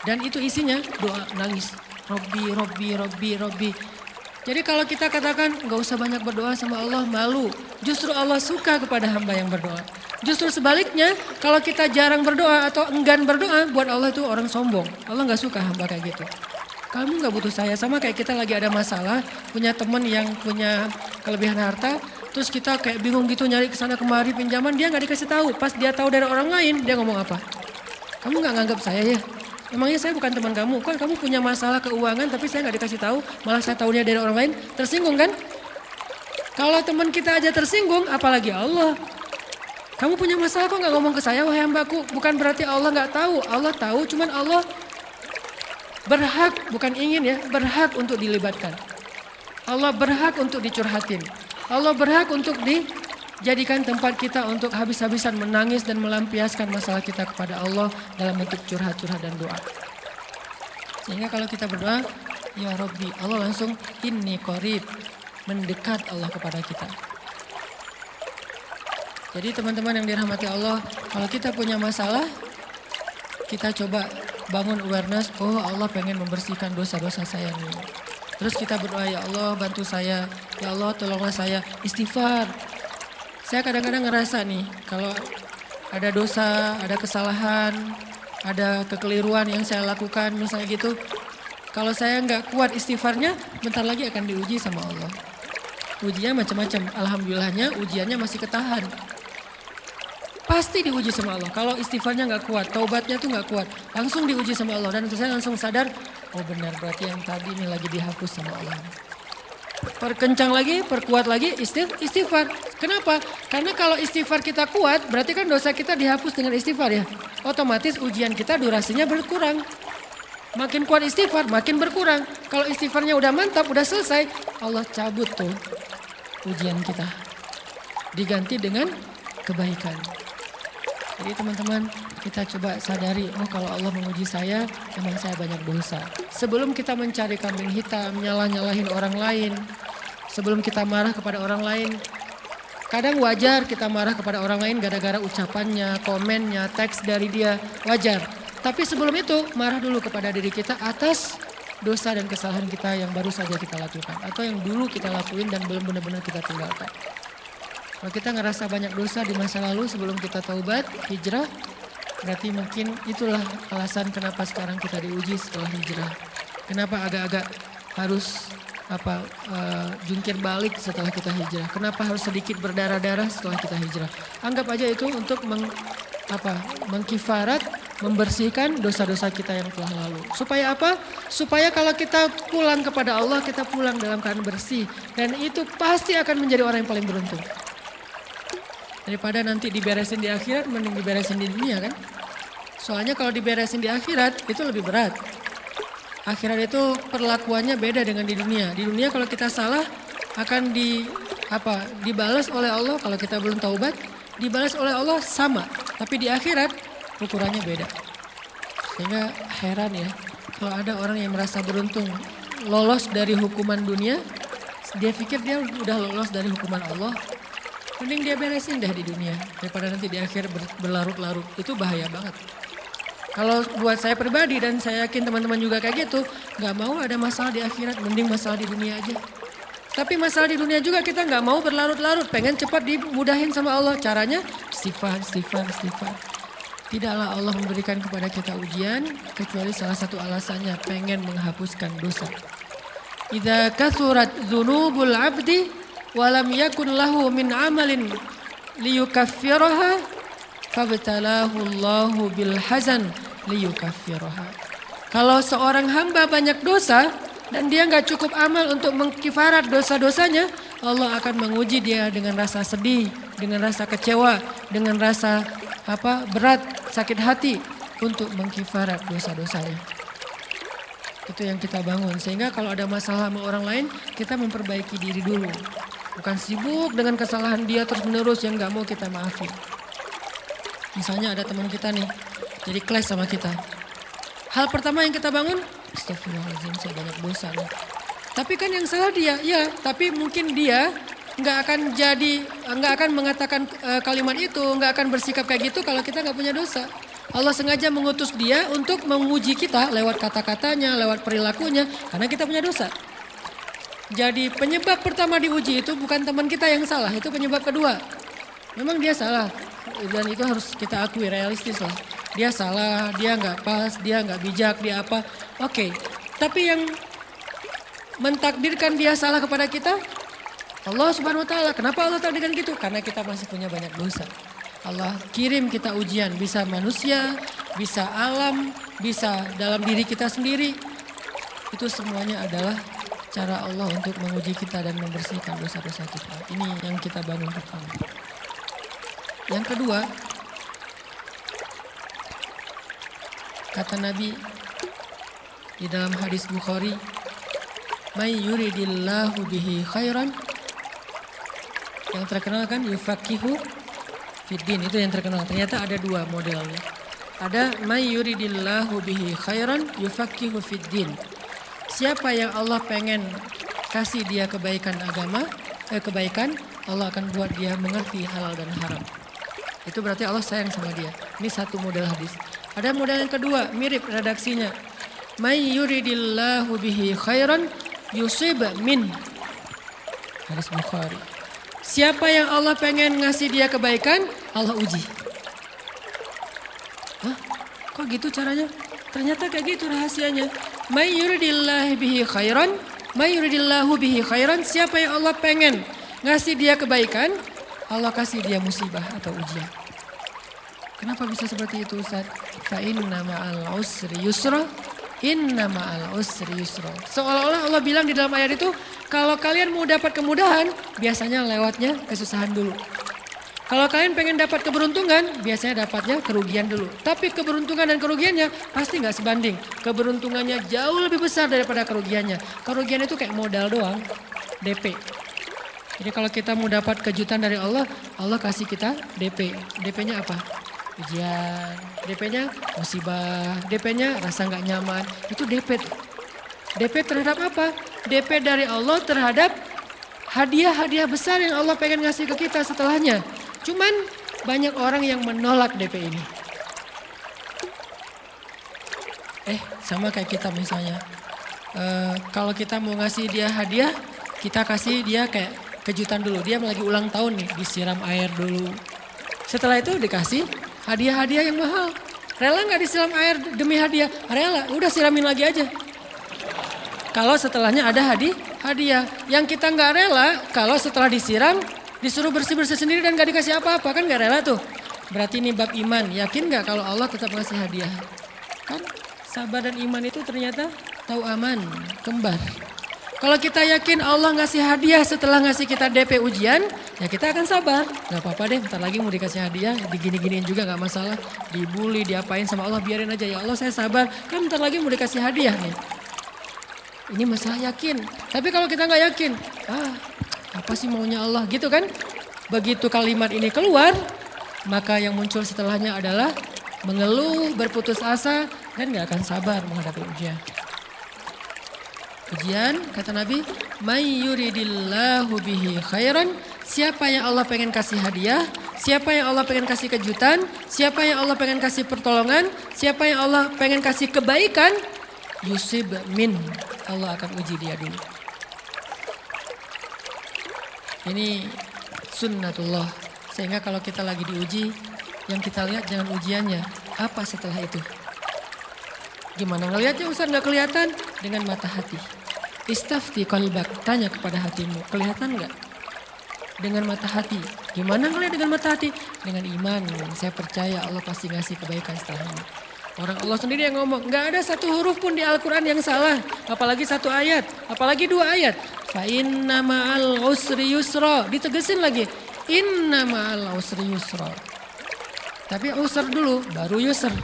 Dan itu isinya doa nangis. Robbi. Jadi kalau kita katakan gak usah banyak berdoa sama Allah, malu. Justru Allah suka kepada hamba yang berdoa. Justru sebaliknya kalau kita jarang berdoa atau enggan berdoa, buat Allah itu orang sombong. Allah gak suka hamba kayak gitu. Kamu gak butuh saya, sama kayak kita lagi ada masalah, punya teman yang punya kelebihan harta, terus kita kayak bingung gitu nyari kesana kemari pinjaman, dia gak dikasih tahu. Pas dia tahu dari orang lain, dia ngomong apa? Kamu gak nganggap saya ya? Emangnya saya bukan teman kamu? Kok kamu punya masalah keuangan tapi saya gak dikasih tahu, malah saya tahunya dari orang lain, tersinggung kan? Kalau teman kita aja tersinggung, apalagi Allah. Kamu punya masalah kok gak ngomong ke saya, wahai hambaku? Bukan berarti Allah gak tahu, Allah tahu, cuman Allah berhak, bukan ingin ya, berhak untuk dilibatkan. Allah berhak untuk dicurhatin. Allah berhak untuk dijadikan tempat kita untuk habis-habisan menangis dan melampiaskan masalah kita kepada Allah dalam bentuk curhat-curhat dan doa. Sehingga kalau kita berdoa, ya Rabbi, Allah langsung inni qarib, mendekat Allah kepada kita. Jadi teman-teman yang dirahmati Allah, kalau kita punya masalah, kita coba bangun awareness, oh Allah pengen membersihkan dosa-dosa saya nih. Terus kita berdoa, ya Allah bantu saya, ya Allah tolonglah saya, istighfar. Saya kadang-kadang ngerasa nih, kalau ada dosa, ada kesalahan, ada kekeliruan yang saya lakukan misalnya gitu. Kalau saya nggak kuat istighfarnya, bentar lagi akan diuji sama Allah. Ujinya macam-macam, alhamdulillahnya ujiannya masih ketahan. Pasti diuji sama Allah. Kalau istighfarnya nggak kuat, taubatnya tuh nggak kuat, langsung diuji sama Allah. Dan saya langsung sadar, oh benar berarti yang tadi ini lagi dihapus sama Allah. Perkencang lagi, perkuat lagi istighfar. Kenapa? Karena kalau istighfar kita kuat, berarti kan dosa kita dihapus dengan istighfar ya. Otomatis ujian kita durasinya berkurang. Makin kuat istighfar, makin berkurang. Kalau istighfarnya udah mantap, udah selesai, Allah cabut tuh ujian kita. Diganti dengan kebaikan. Jadi teman-teman, kita coba sadari, oh kalau Allah menguji saya, memang saya banyak dosa. Sebelum kita mencari kambing hitam, nyalah-nyalahin orang lain, sebelum kita marah kepada orang lain, kadang wajar kita marah kepada orang lain gara-gara ucapannya, komennya, teks dari dia, wajar. Tapi sebelum itu, marah dulu kepada diri kita atas dosa dan kesalahan kita yang baru saja kita lakukan. Atau yang dulu kita lakuin dan belum benar-benar kita tinggalkan. Kalau kita ngerasa banyak dosa di masa lalu sebelum kita taubat, hijrah, berarti mungkin itulah alasan kenapa sekarang kita diuji setelah hijrah. Kenapa agak-agak harus jungkir balik setelah kita hijrah. Kenapa harus sedikit berdarah-darah setelah kita hijrah. Anggap aja itu untuk mengkifarat, membersihkan dosa-dosa kita yang telah lalu. Supaya apa? Supaya kalau kita pulang kepada Allah, kita pulang dalam keadaan bersih. Dan itu pasti akan menjadi orang yang paling beruntung. Daripada nanti diberesin di akhirat, mending diberesin di dunia kan. Soalnya kalau diberesin di akhirat itu lebih berat. Akhirat itu perlakuannya beda dengan di dunia. Di dunia kalau kita salah akan dibalas oleh Allah. Kalau kita belum taubat, dibalas oleh Allah sama. Tapi di akhirat ukurannya beda. Sehingga heran ya, kalau ada orang yang merasa beruntung lolos dari hukuman dunia, dia pikir dia udah lolos dari hukuman Allah. Mending dia beresin deh di dunia daripada nanti di akhir berlarut-larut. Itu bahaya banget. Kalau buat saya pribadi dan saya yakin teman-teman juga kayak gitu, nggak mau ada masalah di akhirat, mending masalah di dunia aja. Tapi masalah di dunia juga kita nggak mau berlarut-larut, pengen cepat dimudahin sama Allah. Caranya istighfar. Tidaklah Allah memberikan kepada kita ujian kecuali salah satu alasannya pengen menghapuskan dosa. Idza kathurat dzunubul 'abdi walam yakun lahu min amalin liyukaffiraha fabtalahu Allahu bil hazan liyukaffiraha. Kalau seorang hamba banyak dosa dan dia nggak cukup amal untuk mengkifarat dosa-dosanya, Allah akan menguji dia dengan rasa sedih, dengan rasa kecewa, dengan rasa berat, sakit hati untuk mengkifarat dosa-dosanya. Itu yang kita bangun, sehingga kalau ada masalah sama orang lain, kita memperbaiki diri dulu. Bukan sibuk dengan kesalahan dia terus menerus yang gak mau kita maafin. Misalnya ada teman kita nih, jadi clash sama kita. Hal pertama yang kita bangun, astagfirullahaladzim saya banyak dosa nih. Tapi kan yang salah dia, ya tapi mungkin dia gak akan mengatakan kalimat itu, gak akan bersikap kayak gitu kalau kita gak punya dosa. Allah sengaja mengutus dia untuk menguji kita lewat kata-katanya, lewat perilakunya, karena kita punya dosa. Jadi penyebab pertama diuji itu bukan teman kita yang salah, itu penyebab kedua. Memang dia salah dan itu harus kita akui, realistis lah. Dia salah, dia nggak pas, dia nggak bijak, dia apa. Oke, tapi yang mentakdirkan dia salah kepada kita, Allah Subhanahu Wa Taala. Kenapa Allah takdirkan gitu? Karena kita masih punya banyak dosa. Allah kirim kita ujian, bisa manusia, bisa alam, bisa dalam diri kita sendiri. Itu semuanya adalah cara Allah untuk menguji kita dan membersihkan dosa-dosa kita. Ini yang kita bangun pertama. Yang kedua, kata Nabi di dalam hadis Bukhari, "May yuridillahu bihi khairan." Yang terkenal kan yufaqihu fiddin, itu yang terkenal. Ternyata ada dua modelnya. Ada may yuridillahu bihi khairan yufaqihu fiddin. Siapa yang Allah pengen kasih dia kebaikan kebaikan, Allah akan buat dia mengerti halal dan haram. Itu berarti Allah sayang sama dia. Ini satu model hadis. Ada model yang kedua, mirip redaksinya. May yuridillahu bihi khairan yusib min. Hadis Bukhari. Siapa yang Allah pengen ngasih dia kebaikan, Allah uji. Hah? Kok gitu caranya? Ternyata kayak gitu rahasianya. May yuridillahu bihi khairan, may yuridillahu bihi khairan. Siapa yang Allah pengen ngasih dia kebaikan, Allah kasih dia musibah atau ujian. Kenapa bisa seperti itu, Ustaz? Fa inna ma'al usri yusra, inna ma'al usri yusra. Seolah-olah Allah bilang di dalam ayat itu, kalau kalian mau dapat kemudahan, biasanya lewatnya kesusahan dulu. Kalau kalian pengen dapat keberuntungan, biasanya dapatnya kerugian dulu. Tapi keberuntungan dan kerugiannya pasti nggak sebanding. Keberuntungannya jauh lebih besar daripada kerugiannya. Kerugian itu kayak modal doang, DP. Jadi kalau kita mau dapat kejutan dari Allah, Allah kasih kita DP. DP-nya apa? Ujian. DP-nya musibah. DP-nya rasa nggak nyaman. Itu DP. DP terhadap apa? DP dari Allah terhadap hadiah-hadiah besar yang Allah pengen ngasih ke kita setelahnya. Cuman banyak orang yang menolak DP ini. Sama kayak kita misalnya. Kalau kita mau ngasih dia hadiah, kita kasih dia kayak kejutan dulu. Dia lagi ulang tahun nih, disiram air dulu. Setelah itu dikasih hadiah-hadiah yang mahal. Rela gak disiram air demi hadiah? Rela, udah siramin lagi aja. Kalau setelahnya ada hadiah. Yang kita gak rela, kalau setelah disiram, disuruh bersih-bersih sendiri dan gak dikasih apa-apa, kan gak rela tuh. Berarti ini bab iman. Yakin gak kalau Allah tetap ngasih hadiah? Kan sabar dan iman itu ternyata tahu aman, kembar. Kalau kita yakin Allah ngasih hadiah setelah ngasih kita DP ujian, ya kita akan sabar. Gak apa-apa deh, bentar lagi mau dikasih hadiah, digini-giniin juga gak masalah. Dibully, diapain sama Allah, biarin aja. Ya Allah saya sabar, kan bentar lagi mau dikasih hadiah nih. Ini masalah yakin. Tapi kalau kita gak yakin, apa sih maunya Allah gitu kan. Begitu kalimat ini keluar, maka yang muncul setelahnya adalah mengeluh, berputus asa, dan gak akan sabar menghadapi ujian. Ujian, kata Nabi, may yuridillahu bihi khairan, siapa yang Allah pengen kasih hadiah, siapa yang Allah pengen kasih kejutan, siapa yang Allah pengen kasih pertolongan, siapa yang Allah pengen kasih kebaikan, yusib min, Allah akan uji dia dulu. Ini sunnatullah, sehingga kalau kita lagi diuji, yang kita lihat jangan ujiannya, apa setelah itu. Gimana ngelihatnya Ustaz gak kelihatan? Dengan mata hati. Istafti qalbak, tanya kepada hatimu, kelihatan gak? Dengan mata hati. Gimana ngelihat dengan mata hati? Dengan iman, saya percaya Allah pasti ngasih kebaikan setelah ini. Orang Allah sendiri yang ngomong, gak ada satu huruf pun di Al-Quran yang salah. Apalagi satu ayat, apalagi dua ayat. Fa inna ma'al usri yusra, ditegesin lagi. Inna ma'al usri yusra. Tapi usr dulu, baru yusr.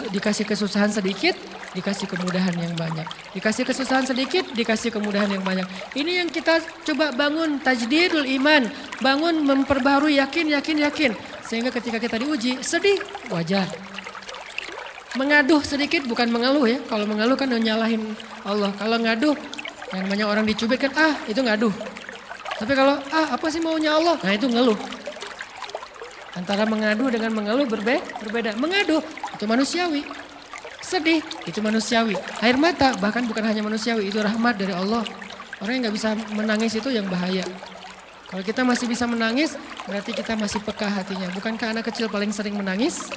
Dikasih kesusahan sedikit, dikasih kemudahan yang banyak. Dikasih kesusahan sedikit, dikasih kemudahan yang banyak. Ini yang kita coba bangun tajdidul iman. Bangun memperbarui yakin. Sehingga ketika kita diuji, sedih, wajar. Mengaduh sedikit bukan mengeluh ya. Kalau mengeluh kan nyalahin Allah. Kalau ngaduh, yang namanya orang dicubit kan, itu ngaduh. Tapi kalau, apa sih maunya Allah? Nah itu ngeluh. Antara mengadu dengan mengeluh berbeda. Mengadu itu manusiawi. Sedih itu manusiawi. Air mata bahkan bukan hanya manusiawi, itu rahmat dari Allah. Orang yang gak bisa menangis itu yang bahaya. Kalau kita masih bisa menangis, berarti kita masih peka hatinya. Bukankah anak kecil paling sering menangis?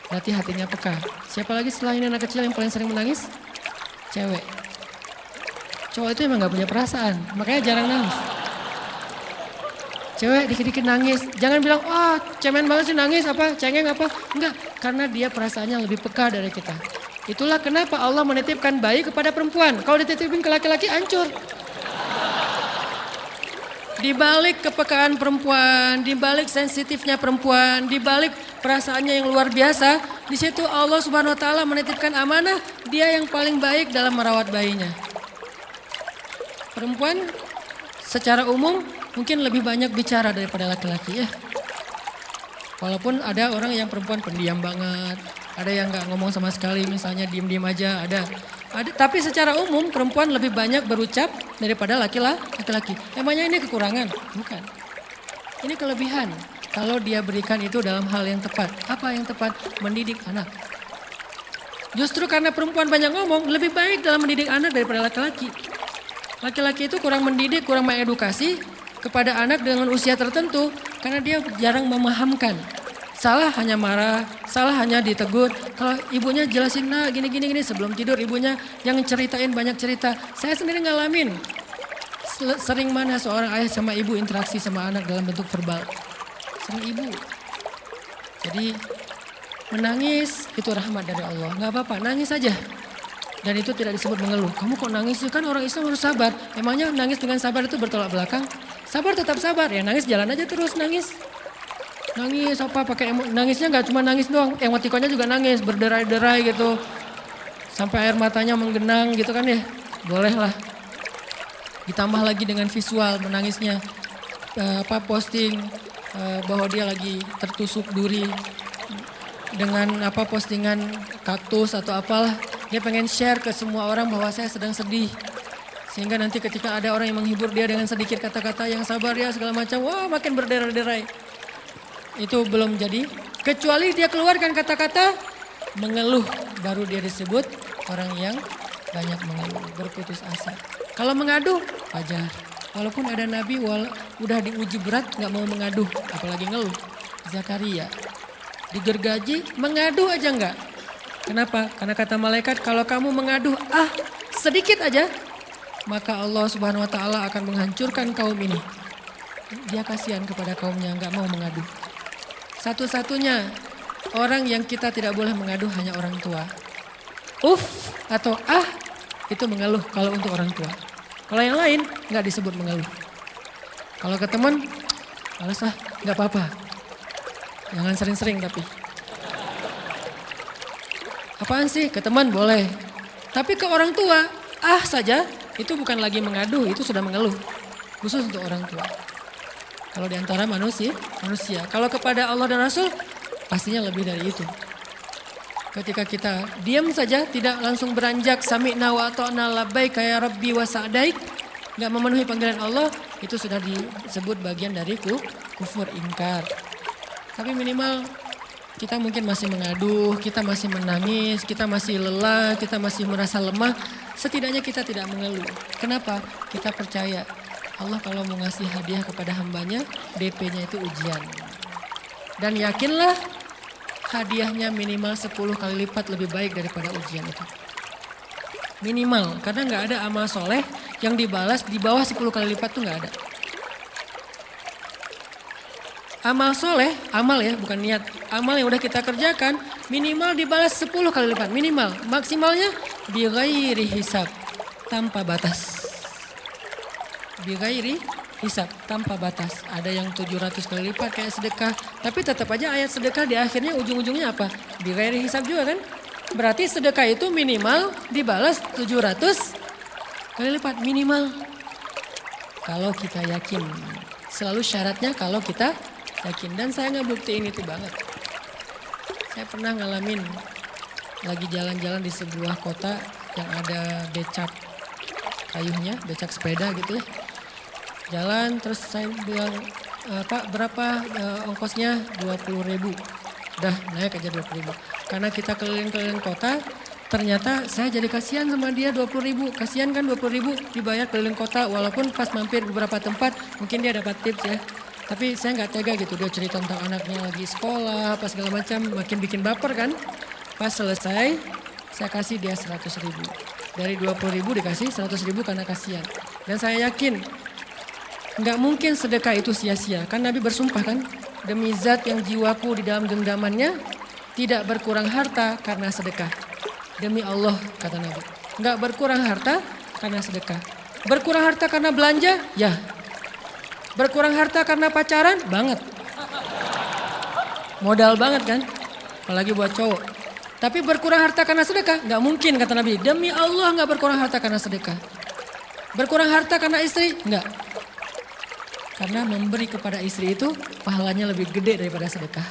Berarti hatinya peka. Siapa lagi selain anak kecil yang paling sering menangis? Cewek. Cowok itu emang gak punya perasaan, makanya jarang nangis. Cewek dikit-dikit nangis, jangan bilang, cemen banget sih nangis apa, cengeng apa. Enggak, karena dia perasaannya lebih peka dari kita. Itulah kenapa Allah menitipkan bayi kepada perempuan. Kalau dititipin ke laki-laki hancur. Di balik kepekaan perempuan, di balik sensitifnya perempuan, di balik perasaannya yang luar biasa, di situ Allah Subhanahu wa taala menitipkan amanah, dia yang paling baik dalam merawat bayinya. Perempuan secara umum mungkin lebih banyak bicara daripada laki-laki ya. Walaupun ada orang yang perempuan pendiam banget, ada yang nggak ngomong sama sekali, misalnya diem-diem aja, ada. Tapi secara umum perempuan lebih banyak berucap daripada laki-laki. Emangnya ini kekurangan? Bukan. Ini kelebihan. Kalau dia berikan itu dalam hal yang tepat. Apa yang tepat? Mendidik anak. Justru karena perempuan banyak ngomong, lebih baik dalam mendidik anak daripada laki-laki. Laki-laki itu kurang mendidik, kurang mengedukasi kepada anak dengan usia tertentu karena dia jarang memahamkan. Salah hanya marah, salah hanya ditegur. Kalau ibunya jelasin gini sebelum tidur ibunya yang ceritain banyak cerita. Saya sendiri ngalamin sering mana seorang ayah sama ibu interaksi sama anak dalam bentuk verbal. Sering ibu. Jadi menangis itu rahmat dari Allah. Gak apa-apa, nangis aja. Dan itu tidak disebut mengeluh. Kamu kok nangis sih? Kan orang Islam harus sabar. Emangnya nangis dengan sabar itu bertolak belakang? Sabar tetap sabar. Ya nangis jalan aja terus nangis. Nangis apa pakai nangisnya nggak cuma nangis doang. Emotikonnya juga nangis berderai-derai gitu. Sampai air matanya menggenang gitu kan ya. Boleh lah. Ditambah lagi dengan visual menangisnya. Posting bahwa dia lagi tertusuk duri. Dengan postingan kaktus atau apalah. Dia pengen share ke semua orang bahwa saya sedang sedih. Sehingga nanti ketika ada orang yang menghibur dia dengan sedikit kata-kata yang sabar ya segala macam. Wah makin berderai-derai. Itu belum jadi. Kecuali dia keluarkan kata-kata mengeluh. Baru dia disebut orang yang banyak mengeluh. Berputus asa. Kalau mengadu wajar. Walaupun ada nabi udah diuji berat gak mau mengadu. Apalagi ngeluh. Zakaria. Digergaji mengadu aja enggak. Kenapa? Karena kata malaikat kalau kamu mengadu sedikit aja. Maka Allah Subhanahu wa taala akan menghancurkan kaum ini. Dia kasihan kepada kaumnya enggak mau mengadu. Satu-satunya orang yang kita tidak boleh mengadu hanya orang tua. Atau itu mengeluh kalau untuk orang tua. Kalau yang lain nggak disebut mengeluh. Kalau ke teman, males lah, nggak apa-apa. Jangan sering-sering tapi. Apaan sih? Ke teman boleh. Tapi ke orang tua, saja, itu bukan lagi mengadu, itu sudah mengeluh. Khusus untuk orang tua. Kalau di antara manusia. Kalau kepada Allah dan Rasul, pastinya lebih dari itu. Ketika kita diam saja, tidak langsung beranjak, sami'na wa ata'na labbaik ya rabbi wa sa'daik, nggak memenuhi panggilan Allah, itu sudah disebut bagian dari kufur ingkar. Tapi minimal kita mungkin masih mengadu, kita masih menangis, kita masih lelah, kita masih merasa lemah. Setidaknya kita tidak mengeluh. Kenapa? Kita percaya Allah kalau mau ngasih hadiah kepada hambanya, DP-nya itu ujian. Dan yakinlah hadiahnya minimal 10 kali lipat lebih baik daripada ujian itu. Minimal, karena nggak ada amal soleh yang dibalas di bawah 10 kali lipat tuh nggak ada. Amal soleh, amal ya bukan niat. Amal yang udah kita kerjakan minimal dibalas 10 kali lipat. Minimal, maksimalnya bighairi hisab, tanpa batas. Bighairi hisab, tanpa batas. Ada yang 700 kali lipat kayak sedekah. Tapi tetap aja ayat sedekah di akhirnya ujung-ujungnya apa? Bighairi hisab juga kan? Berarti sedekah itu minimal dibalas 700 kali lipat. Minimal. Kalau kita yakin. Selalu syaratnya kalau kita yakin. Dan saya ngebuktiin itu banget. Saya pernah ngalamin lagi jalan-jalan di sebuah kota yang ada becak kayunya, becak sepeda gitu ya. Jalan terus saya bilang, Pak berapa ongkosnya? 20.000. Udah naik aja 20.000. Karena kita keliling-keliling kota, ternyata saya jadi kasihan sama dia 20.000. Kasihan kan 20.000 dibayar keliling kota walaupun pas mampir beberapa tempat mungkin dia dapat tips ya. Tapi saya nggak tega gitu, dia cerita tentang anaknya lagi sekolah, apa segala macam, makin bikin baper kan. Pas selesai, saya kasih dia 100.000. Dari 20.000 dikasih 100.000 karena kasihan. Dan saya yakin, nggak mungkin sedekah itu sia-sia. Kan Nabi bersumpah kan, demi zat yang jiwaku di dalam genggamannya, tidak berkurang harta karena sedekah. Demi Allah, kata Nabi. Nggak berkurang harta karena sedekah. Berkurang harta karena belanja? Ya. Berkurang harta karena pacaran? Banget. Modal banget kan? Apalagi buat cowok. Tapi berkurang harta karena sedekah? Nggak mungkin kata Nabi. Demi Allah nggak berkurang harta karena sedekah. Berkurang harta karena istri? Nggak. Karena memberi kepada istri itu pahalanya lebih gede daripada sedekah.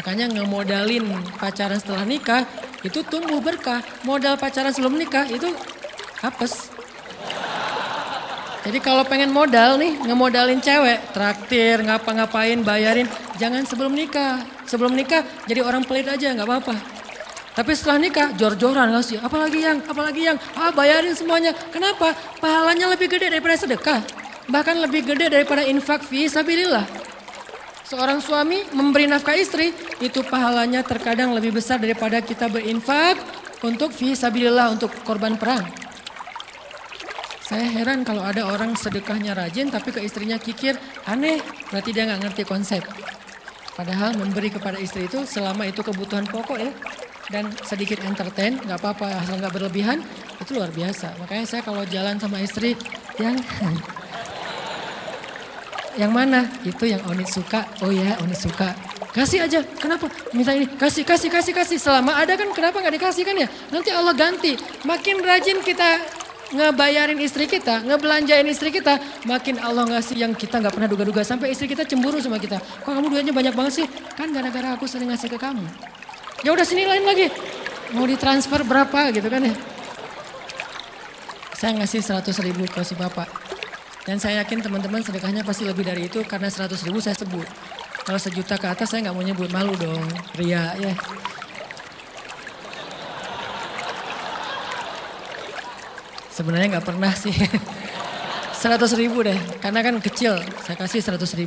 Makanya ngemodalin pacaran setelah nikah itu tumbuh berkah. Modal pacaran sebelum nikah itu hapes. Jadi kalau pengen modal nih, ngemodalin cewek, traktir, ngapa-ngapain, bayarin, jangan sebelum nikah. Sebelum nikah jadi orang pelit aja, nggak apa-apa. Tapi setelah nikah, jor-joran ngasih, apalagi yang, bayarin semuanya. Kenapa? Pahalanya lebih gede daripada sedekah. Bahkan lebih gede daripada infak fi sabilillah. Seorang suami memberi nafkah istri, itu pahalanya terkadang lebih besar daripada kita berinfak untuk fi sabilillah, untuk korban perang. Saya heran kalau ada orang sedekahnya rajin tapi ke istrinya kikir, aneh, berarti dia nggak ngerti konsep. Padahal memberi kepada istri itu selama itu kebutuhan pokok ya, dan sedikit entertain, nggak apa-apa, asal nggak berlebihan, itu luar biasa. Makanya saya kalau jalan sama istri, yang mana? Itu yang Onit suka, oh ya Onit suka. Kasih aja, kenapa? Minta ini, kasih. Selama ada kan kenapa nggak dikasih kan ya? Nanti Allah ganti, makin rajin kita ngebayarin istri kita, ngebelanjain istri kita, makin Allah ngasih yang kita nggak pernah duga-duga. Sampai istri kita cemburu sama kita. Kok kamu duitnya banyak banget sih? Kan gara-gara aku sering ngasih ke kamu. Ya udah sini lain lagi. Mau ditransfer berapa gitu kan ya. Saya ngasih 100.000 ke si bapak. Dan saya yakin teman-teman sedekahnya pasti lebih dari itu karena 100.000 saya sebut. Kalau 1 juta ke atas saya nggak mau nyebut, malu dong. Ria ya. Sebenarnya nggak pernah sih. 100.000 deh, karena kan kecil, saya kasih 100.000.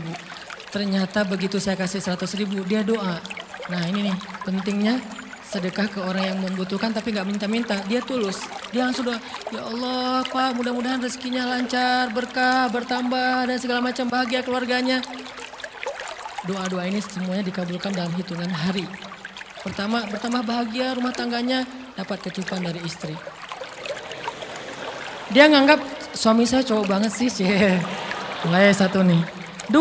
Ternyata begitu saya kasih 100.000, dia doa. Nah ini nih, pentingnya sedekah ke orang yang membutuhkan tapi nggak minta-minta. Dia tulus, dia langsung doa, ya Allah Pak mudah-mudahan rezekinya lancar, berkah, bertambah dan segala macam, bahagia keluarganya. Doa-doa ini semuanya dikabulkan dalam hitungan hari. Pertama, bertambah bahagia rumah tangganya, dapat kecukupan dari istri. Dia nganggap suami saya cowok banget sih. Mulai satu nih. 2,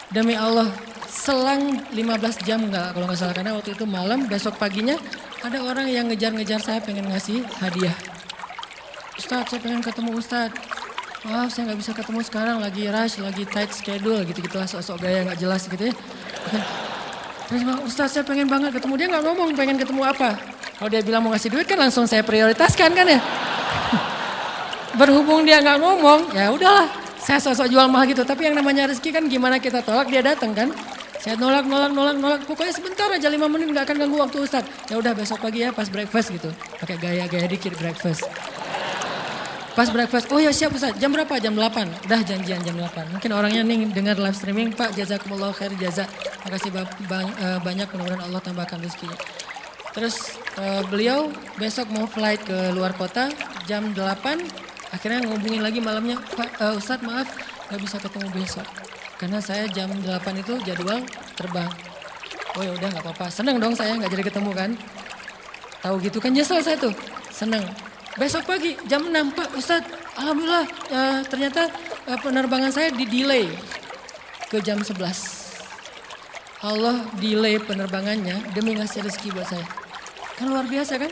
demi Allah selang 15 jam enggak kalau nggak salah. Karena waktu itu malam, besok paginya ada orang yang ngejar-ngejar saya pengen ngasih hadiah. Ustadz, saya pengen ketemu Ustadz. Maaf saya nggak bisa ketemu sekarang, lagi rush, lagi tight schedule gitu-gitulah, sok-sok gaya nggak jelas gitu ya. Terus bilang, Ustadz saya pengen banget ketemu, dia nggak ngomong pengen ketemu apa. Kalau dia bilang mau ngasih duit kan langsung saya prioritaskan kan ya. Berhubung dia nggak ngomong, ya udahlah, saya sok-sok jual mahal gitu. Tapi yang namanya rezeki kan gimana kita tolak, dia datang kan. Saya nolak. Pokoknya sebentar aja 5 menit nggak akan ganggu waktu Ustadz. Ya udah besok pagi ya pas breakfast gitu, pakai gaya-gaya dikit breakfast. Pas breakfast, oh ya siap Ustaz, jam berapa? Jam 8, udah janjian jam 8. Mungkin orangnya nih dengar live streaming, Pak jazakumullah khair jaza. Makasih banyak, mudah-mudahan Allah tambahkan rezekinya. Terus beliau besok mau flight ke luar kota jam 8, akhirnya ngubungin lagi malamnya, Pak Ustaz maaf gak bisa ketemu besok. Karena saya jam 8 itu jadwal terbang. Oh ya udah gak apa-apa, seneng dong saya gak jadi ketemu kan. Tahu gitu kan nyesel saya tuh, seneng. Besok pagi jam 6, Pak Ustadz, alhamdulillah ternyata penerbangan saya di-delay ke jam 11. Allah delay penerbangannya demi ngasih rezeki buat saya. Kan luar biasa kan?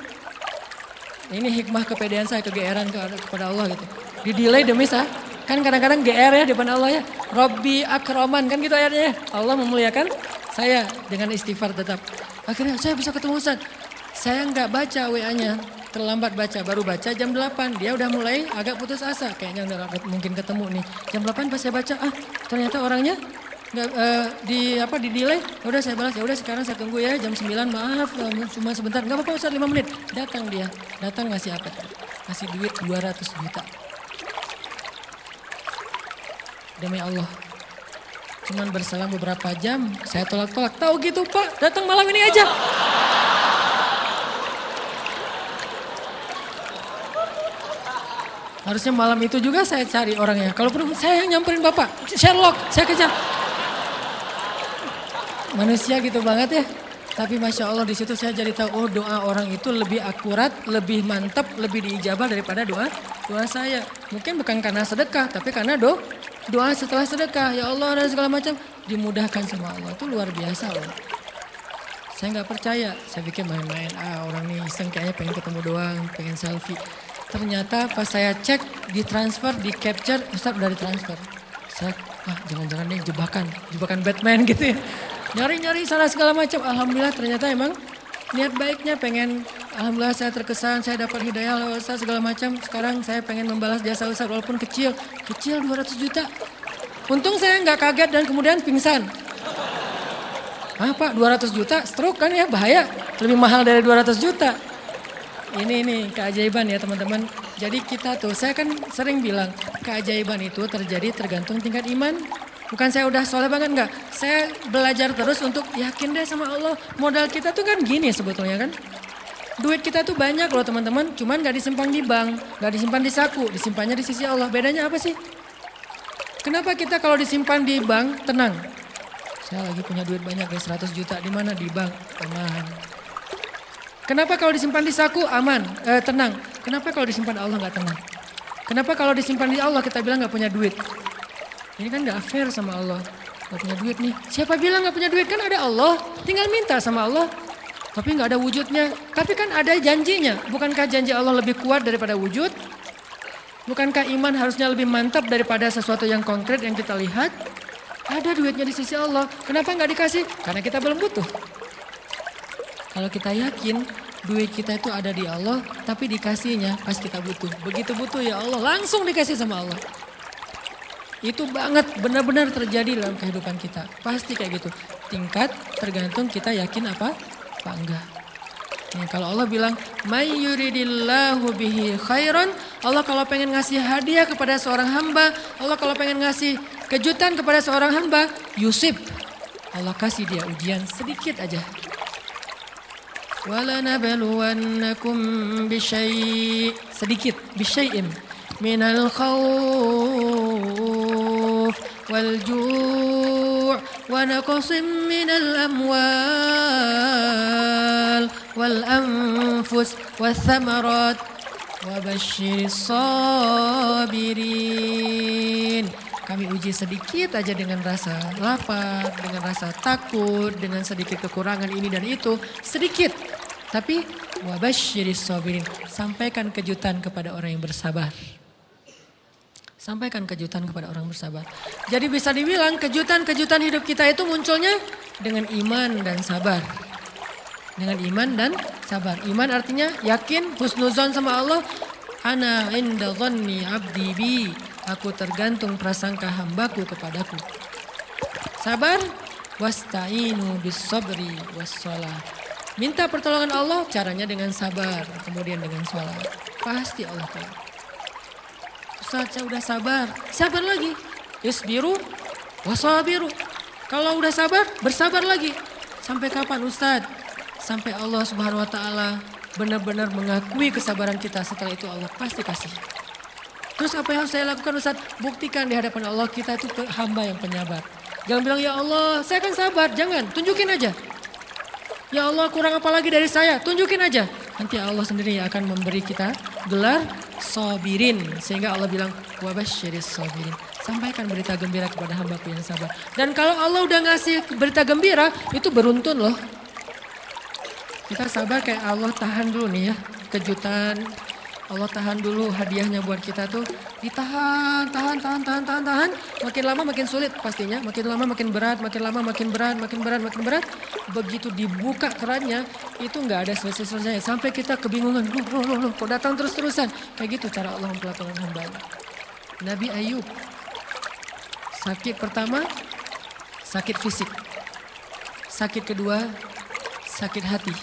Ini hikmah kepedean saya, kegeeran kepada Allah gitu. Di-delay demi saya. Kan kadang-kadang GR ya di depan Allah ya. Robbi akroman kan gitu ayatnya ya. Allah memuliakan saya dengan istighfar tetap. Akhirnya saya bisa ketemu Ustadz. Saya nggak baca WA-nya. Terlambat baca, baru baca jam 8. Dia udah mulai agak putus asa. Kayaknya udah mungkin ketemu nih. Jam 8 pas saya baca, ternyata orangnya nggak di delay. Udah saya balas, ya udah sekarang saya tunggu ya jam 9. Maaf, cuma sebentar. Nggak apa-apa Ustaz, 5 menit. Datang dia. Datang ngasih apa? Ngasih duit 200 juta. Demi Allah. Cuman berselang beberapa jam, saya tolak-tolak. Tahu gitu Pak, datang malam ini aja. Harusnya malam itu juga saya cari orangnya. Kalau perlu saya yang nyamperin Bapak. Sherlock, saya kejar. Manusia gitu banget ya. Tapi Masya Allah di situ saya jadi tahu, oh doa orang itu lebih akurat, lebih mantap, lebih diijabah daripada doa saya. Mungkin bukan karena sedekah, tapi karena doa setelah sedekah. Ya Allah dan segala macam dimudahkan sama Allah. Itu luar biasa loh. Saya nggak percaya, saya pikir main-main. Orang ini iseng kayaknya pengen ketemu doang, pengen selfie. Ternyata pas saya cek, ditransfer, di capture, Ustaz udah ditransfer. Saya, jangan-jangan nih jebakan Batman gitu ya. Nyari-nyari sana segala macam. Alhamdulillah ternyata emang niat baiknya pengen, alhamdulillah saya terkesan, saya dapat hidayah lewat Ustaz segala macam. Sekarang saya pengen membalas jasa Ustaz walaupun kecil 200 juta. Untung saya nggak kaget dan kemudian pingsan. Pak 200 juta, stroke kan ya bahaya, lebih mahal dari 200 juta. Ini keajaiban ya teman-teman. Jadi kita tuh, saya kan sering bilang keajaiban itu terjadi tergantung tingkat iman. Bukan saya udah soleh banget enggak. Saya belajar terus untuk yakin deh sama Allah. Modal kita tuh kan gini sebetulnya kan. Duit kita tuh banyak loh teman-teman. Cuman gak disimpan di bank, gak disimpan di saku. Disimpannya di sisi Allah. Bedanya apa sih? Kenapa kita kalau disimpan di bank tenang? Saya lagi punya duit banyak ya 100 juta. Di mana? Di bank. Aman. Kenapa kalau disimpan di saku aman, tenang? Kenapa kalau disimpan Allah nggak tenang? Kenapa kalau disimpan di Allah kita bilang nggak punya duit? Ini kan nggak fair sama Allah. Nggak punya duit nih. Siapa bilang nggak punya duit? Kan ada Allah. Tinggal minta sama Allah. Tapi nggak ada wujudnya. Tapi kan ada janjinya. Bukankah janji Allah lebih kuat daripada wujud? Bukankah iman harusnya lebih mantap daripada sesuatu yang konkret yang kita lihat? Ada duitnya di sisi Allah. Kenapa nggak dikasih? Karena kita belum butuh. Kalau kita yakin duit kita itu ada di Allah, tapi dikasihnya pas kita butuh. Begitu butuh ya Allah langsung dikasih sama Allah. Itu banget benar-benar terjadi dalam kehidupan kita. Pasti kayak gitu. Tingkat tergantung kita yakin apa enggak. Nih, kalau Allah bilang, "May yuridillahu bihi khairan", Allah kalau pengen ngasih hadiah kepada seorang hamba, Allah kalau pengen ngasih kejutan kepada seorang hamba, yusib. Allah kasih dia ujian sedikit aja. وَلَنَبْلُوَنَّكُمْ بِشَيْءٍ sedikit بِشَيْءٍ مِنَ الْخَوْفِ وَالْجُوعِ وَنَقْصٍ مِنَ الْأَمْوَالِ وَالْأَنْفُسِ وَالثَّمَرَاتِ. wa basyiris sabirin. Kami uji sedikit aja dengan rasa lapar, dengan rasa takut, dengan sedikit kekurangan ini dan itu, sedikit. Tapi wabasyiris sabirin, sampaikan kejutan kepada orang yang bersabar. Sampaikan kejutan kepada orang bersabar. Jadi bisa dibilang kejutan-kejutan hidup kita itu munculnya dengan iman dan sabar. Dengan iman dan sabar. Iman artinya yakin, husnuzon sama Allah. Ana inda dhanni abdi bi. Aku tergantung prasangka hambaku kepadaku. Sabar, wasta'inu bis sabri was shalah. Minta pertolongan Allah, caranya dengan sabar, kemudian dengan sholat. Pasti Allah tolong. Ustaz, saya udah sabar. Sabar lagi. Isbiru wasabiru. Kalau udah sabar, bersabar lagi. Sampai kapan Ustaz? Sampai Allah Subhanahu wa taala benar-benar mengakui kesabaran kita. Setelah itu Allah pasti kasih. Terus apa yang harus saya lakukan Ustaz? Buktikan di hadapan Allah kita itu hamba yang penyabar. Jangan bilang ya Allah saya kan sabar. Jangan, tunjukin aja. Ya Allah kurang apa lagi dari saya? Tunjukin aja. Nanti Allah sendiri yang akan memberi kita gelar sabirin. Sehingga Allah bilang wabasyiris sabirin. Sampaikan berita gembira kepada hambaku yang sabar. Dan kalau Allah udah ngasih berita gembira itu beruntun loh. Kita sabar kayak Allah tahan dulu nih ya. Kejutan. Allah tahan dulu hadiahnya buat kita tuh ditahan, tahan. Makin lama makin sulit pastinya, makin lama makin berat, makin lama makin berat. Begitu dibuka kerannya itu nggak ada selesai-selesai sampai kita kebingungan, loh, kok datang terus-terusan. Kayak gitu cara Allah memperlakukan hamba. Nabi Ayub, sakit pertama, sakit fisik. Sakit kedua, sakit hati.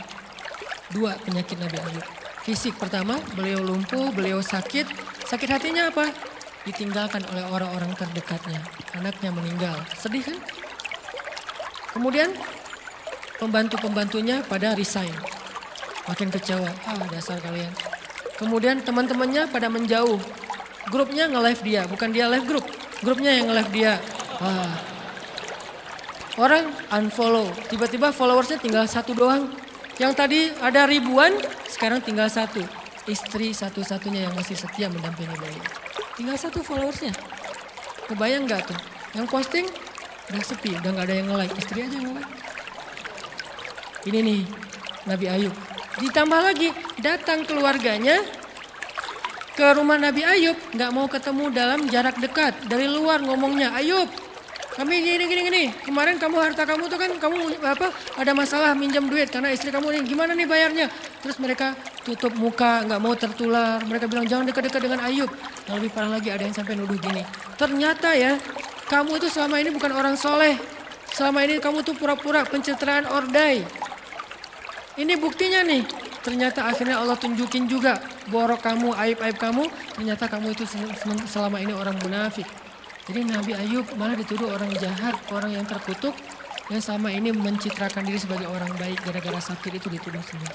2 penyakit Nabi Ayub. Fisik pertama, beliau lumpuh, beliau sakit. Sakit hatinya apa? Ditinggalkan oleh orang-orang terdekatnya. Anaknya meninggal. Sedih kan? Kemudian pembantu-pembantunya pada resign. Makin kecewa. Dasar kalian. Kemudian teman-temannya pada menjauh. Grupnya nge-live dia. Bukan dia live grup. Grupnya yang nge-live dia. Orang unfollow. Tiba-tiba followersnya tinggal 1 doang. Yang tadi ada ribuan, sekarang tinggal 1. Istri satu-satunya yang masih setia mendampingi beliau. Tinggal 1 followersnya. Kebayang gak tuh? Yang posting udah sepi, udah gak ada yang nge-like. Istri aja yang nge-like. Ini nih Nabi Ayub. Ditambah lagi datang keluarganya ke rumah Nabi Ayub. Gak mau ketemu dalam jarak dekat. Dari luar ngomongnya, Ayub. Kami gini. Kemarin harta kamu tuh kan kamu ada masalah minjam duit karena istri kamu nih. Gimana nih bayarnya? Terus mereka tutup muka, nggak mau tertular. Mereka bilang jangan dekat-dekat dengan Ayub. Yang lebih parah lagi ada yang sampai nuduh gini. Ternyata ya kamu itu selama ini bukan orang soleh. Selama ini kamu tuh pura-pura pencitraan ordai. Ini buktinya nih. Ternyata akhirnya Allah tunjukin juga borok kamu, aib-aib kamu. Ternyata kamu itu selama ini orang munafik. Jadi Nabi Ayub malah dituduh orang jahat, orang yang terkutuk, yang sama ini mencitrakan diri sebagai orang baik gara-gara sakit itu dituduh sendiri.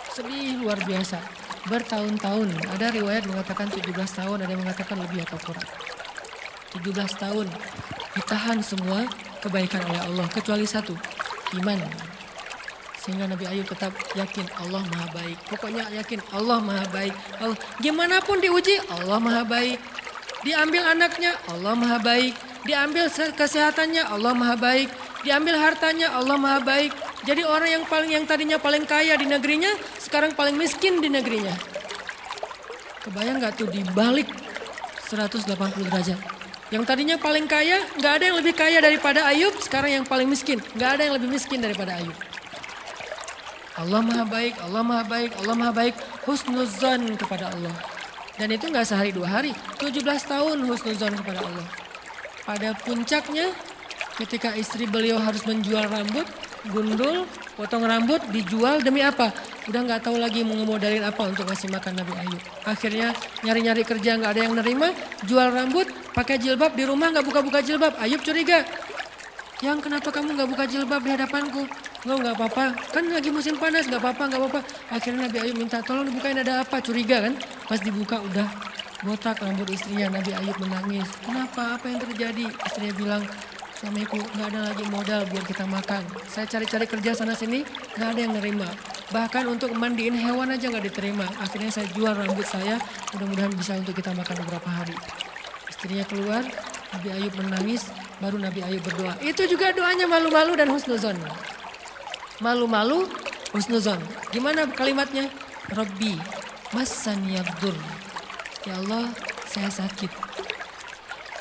Sedih luar biasa, bertahun-tahun. Ada riwayat mengatakan 17 tahun, ada yang mengatakan lebih atau kurang. 17 tahun ditahan semua kebaikan oleh Allah, kecuali 1, iman. Sehingga Nabi Ayub tetap yakin Allah maha baik. Pokoknya yakin Allah maha baik. Gimana pun diuji, Allah maha baik. Diambil anaknya, Allah maha baik. Diambil kesehatannya, Allah maha baik. Diambil hartanya, Allah maha baik. Jadi orang yang tadinya paling kaya di negerinya, sekarang paling miskin di negerinya. Kebayang gak tuh dibalik 180 derajat. Yang tadinya paling kaya, gak ada yang lebih kaya daripada Ayub. Sekarang yang paling miskin, gak ada yang lebih miskin daripada Ayub. Allah maha baik, Allah maha baik, Allah maha baik. Husnuzan kepada Allah. Dan itu gak sehari 2 hari, 17 tahun husnuzon kepada Allah. Pada puncaknya ketika istri beliau harus menjual rambut, gundul, potong rambut, dijual demi apa? Udah gak tahu lagi mau ngemodalin apa untuk ngasih makan Nabi Ayub. Akhirnya nyari-nyari kerja gak ada yang nerima, jual rambut, pakai jilbab di rumah gak buka-buka jilbab. Ayub curiga, yang kenapa kamu gak buka jilbab di hadapanku? Gak apa-apa, kan lagi musim panas, gak apa-apa. Akhirnya Nabi Ayub minta tolong dibukain ada apa, curiga kan. Pas dibuka udah botak rambut istrinya. Nabi Ayub menangis, kenapa, apa yang terjadi? Istrinya bilang, suamiku gak ada lagi modal buat kita makan. Saya cari-cari kerja sana sini, gak ada yang nerima. Bahkan untuk mandiin hewan aja nggak diterima. Akhirnya saya jual rambut saya, mudah-mudahan bisa untuk kita makan beberapa hari. Istrinya keluar, Nabi Ayub menangis, baru Nabi Ayub berdoa. Itu juga doanya malu-malu dan husnuzon. Malu-malu, husnuzon. Gimana kalimatnya? Rabbi, massaniyaddur. Ya Allah, saya sakit.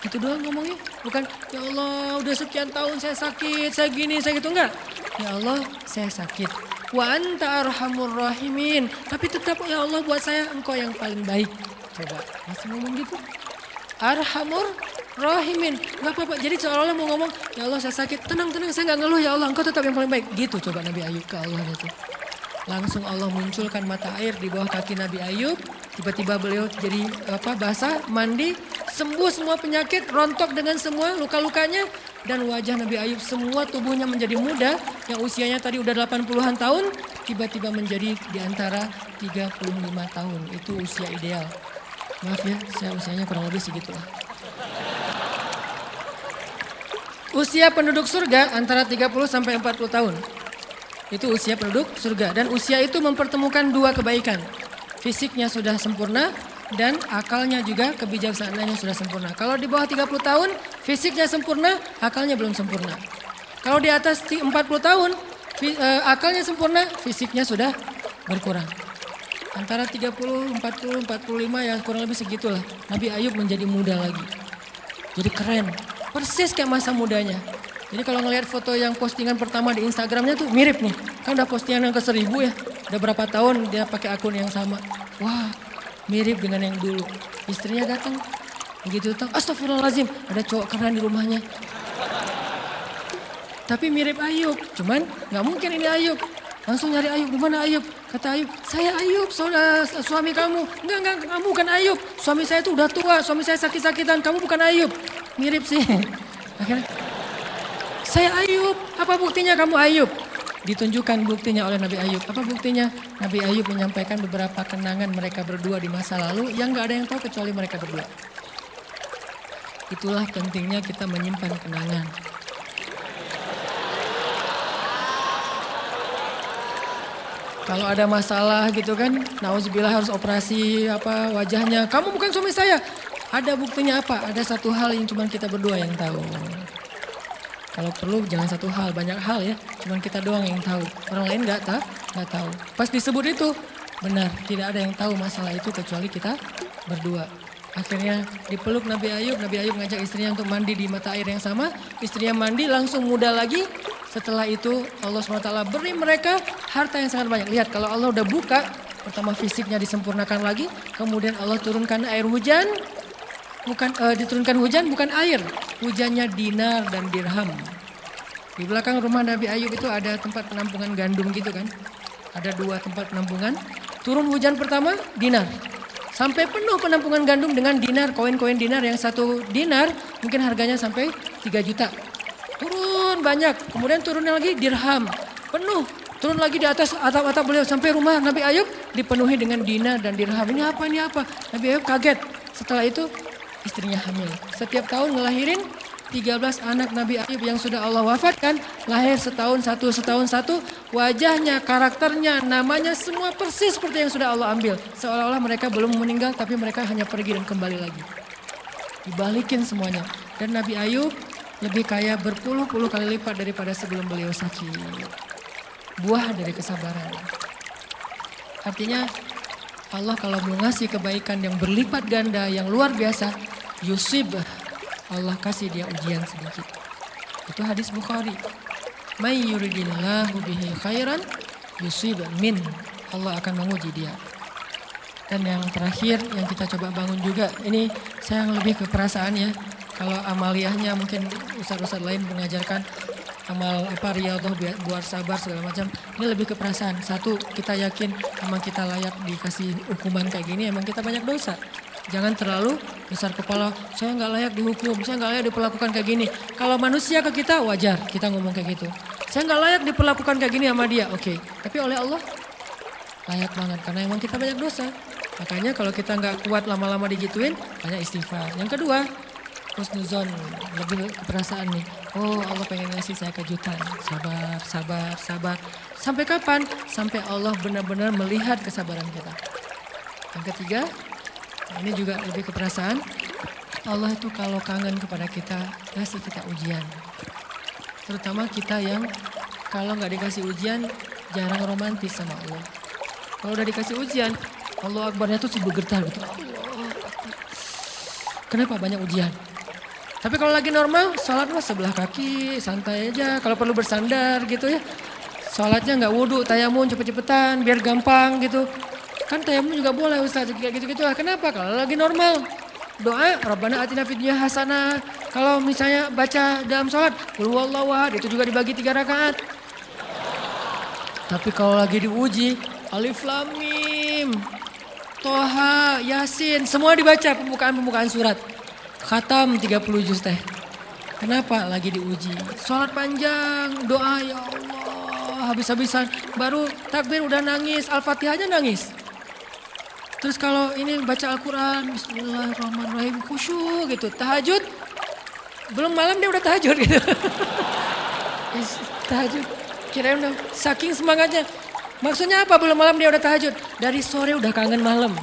Itu doang ngomongnya. Bukan, ya Allah udah sekian tahun saya sakit, saya gini, saya gitu. Enggak. Ya Allah, saya sakit. Wa anta arhamur rahimin. Tapi tetap ya Allah buat saya engkau yang paling baik. Coba, masih ngomong gitu. Arhamur rahimin. Enggak apa-apa. Jadi seolah-olah mau ngomong, ya Allah saya sakit. Tenang, saya enggak ngeluh ya Allah. Engkau tetap yang paling baik. Gitu coba Nabi Ayub ke Allah itu. Langsung Allah munculkan mata air di bawah kaki Nabi Ayub. Tiba-tiba beliau jadi basah, mandi, sembuh semua penyakit, rontok dengan semua luka-lukanya. Dan wajah Nabi Ayub semua tubuhnya menjadi muda. Yang usianya tadi udah 80-an tahun, tiba-tiba menjadi di antara 35 tahun. Itu usia ideal. Maaf ya, saya usianya kurang lebih segitulah. Usia penduduk surga antara 30 sampai 40 tahun. Itu usia penduduk surga. Dan usia itu mempertemukan dua kebaikan. Fisiknya sudah sempurna dan akalnya juga kebijaksanaannya sudah sempurna. Kalau di bawah 30 tahun, fisiknya sempurna, akalnya belum sempurna. Kalau di atas 40 tahun, akalnya sempurna, fisiknya sudah berkurang. Antara 30, 40, 45 ya kurang lebih segitulah. Nabi Ayub menjadi muda lagi. Jadi keren. Persis kayak masa mudanya. Jadi kalau ngelihat foto yang postingan pertama di Instagramnya tuh mirip nih. Kan udah postingan yang ke-1000 ya. Udah berapa tahun dia pakai akun yang sama. Wah, mirip dengan yang dulu. Istrinya datang. Begitu datang, astagfirullahaladzim. Ada cowok keren di rumahnya. Tapi mirip Ayub. Cuman gak mungkin ini Ayub. Langsung nyari Ayub. Di mana Ayub? Kata Ayub, saya Ayub, suami kamu. Enggak, kamu bukan Ayub. Suami saya tuh udah tua. Suami saya sakit-sakitan. Kamu bukan Ayub. Mirip sih. Akhirnya, saya Ayub, apa buktinya kamu Ayub? Ditunjukkan buktinya oleh Nabi Ayub. Apa buktinya? Nabi Ayub menyampaikan beberapa kenangan mereka berdua di masa lalu yang gak ada yang tahu kecuali mereka berdua. Itulah pentingnya kita menyimpan kenangan. Kalau ada masalah gitu kan, nauzubillah harus operasi wajahnya. Kamu bukan suami saya. Ada buktinya apa? Ada satu hal yang cuma kita berdua yang tahu. Kalau perlu jangan satu hal, banyak hal ya. Cuman kita doang yang tahu. Orang lain nggak tahu. Pas disebut itu benar, tidak ada yang tahu masalah itu kecuali kita berdua. Akhirnya dipeluk Nabi Ayub ngajak istrinya untuk mandi di mata air yang sama. Istrinya mandi langsung muda lagi. Setelah itu Allah SWT beri mereka harta yang sangat banyak. Lihat kalau Allah udah buka, pertama fisiknya disempurnakan lagi. Kemudian Allah turunkan air hujan. Diturunkan hujan bukan air, hujannya dinar dan dirham. Di belakang rumah Nabi Ayub itu ada tempat penampungan gandum gitu kan. Ada 2 tempat penampungan. Turun hujan pertama dinar. Sampai penuh penampungan gandum dengan dinar, koin-koin dinar yang 1 dinar mungkin harganya sampai 3 juta. Turun banyak, kemudian turunnya lagi dirham, penuh. Turun lagi di atas atap-atap beliau sampai rumah Nabi Ayub dipenuhi dengan dinar dan dirham. Ini apa? Nabi Ayub kaget. Setelah itu istrinya hamil. Setiap tahun ngelahirin 13 anak Nabi Ayub yang sudah Allah wafatkan. Lahir setahun satu. Wajahnya, karakternya, namanya semua persis seperti yang sudah Allah ambil. Seolah-olah mereka belum meninggal tapi mereka hanya pergi dan kembali lagi. Dibalikin semuanya. Dan Nabi Ayub lebih kaya berpuluh-puluh kali lipat daripada sebelum beliau sakit. Buah dari kesabaran. Artinya Allah kalau mau ngasih kebaikan yang berlipat ganda, yang luar biasa, yusib, Allah kasih dia ujian sedikit. Itu hadis Bukhari. May yuridillahu bihi khairan yusib min. Allah akan menguji dia. Dan yang terakhir yang kita coba bangun juga, ini saya lebih ke perasaan ya. Kalau amaliyahnya mungkin ustaz-ustaz lain mengajarkan amal riyadhah buat sabar segala macam. Ini lebih ke perasaan. Satu, kita yakin memang kita layak dikasih hukuman kayak gini, emang kita banyak dosa. Jangan terlalu besar kepala, saya nggak layak dihukum, saya nggak layak diperlakukan kayak gini. Kalau manusia ke kita wajar kita ngomong kayak gitu. Saya nggak layak diperlakukan kayak gini sama dia, oke. Tapi oleh Allah layak banget karena emang kita banyak dosa. Makanya kalau kita nggak kuat lama-lama digituin, banyak istighfar. Yang kedua, husnuzon, lebih perasaan nih. Oh Allah pengen ngasih saya kejutan. Sabar, sabar, sabar. Sampai kapan? Sampai Allah benar-benar melihat kesabaran kita. Yang ketiga, ini juga lebih ke perasaan. Allah itu kalau kangen kepada kita, kasih kita ujian. Terutama kita yang kalau nggak dikasih ujian, jarang romantis sama Allah. Kalau udah dikasih ujian, Allah Akbarnya tuh bergetar gitu. Allah. Kenapa banyak ujian? Tapi kalau lagi normal, sholat mah sebelah kaki, santai aja. Kalau perlu bersandar gitu ya. Sholatnya nggak wudhu, tayamum cepet-cepetan, biar gampang gitu. Kan tayamum juga boleh Ustaz, kayak gitu-gitu lah. Kenapa? Kalau lagi normal, doa Rabbana atina fid dunya hasanah. Kalau misalnya baca dalam sholat, qul huwallahu ahad, itu juga dibagi 3 rakaat. Tapi kalau lagi diuji, Alif Lam Mim, Toha, Yasin, semua dibaca pembukaan surat. Khatam 30 juz teh. Kenapa? Lagi diuji. Sholat panjang, doa ya Allah, habis-habisan. Baru takbir udah nangis, Al-Fatihah aja nangis. Terus kalau ini baca Al-Quran, Bismillahirrahmanirrahim, khusyuk gitu. Tahajud, belum malam dia udah tahajud gitu. Tahajud, kirain udah saking semangatnya. Maksudnya apa belum malam dia udah tahajud? Dari sore udah kangen malam.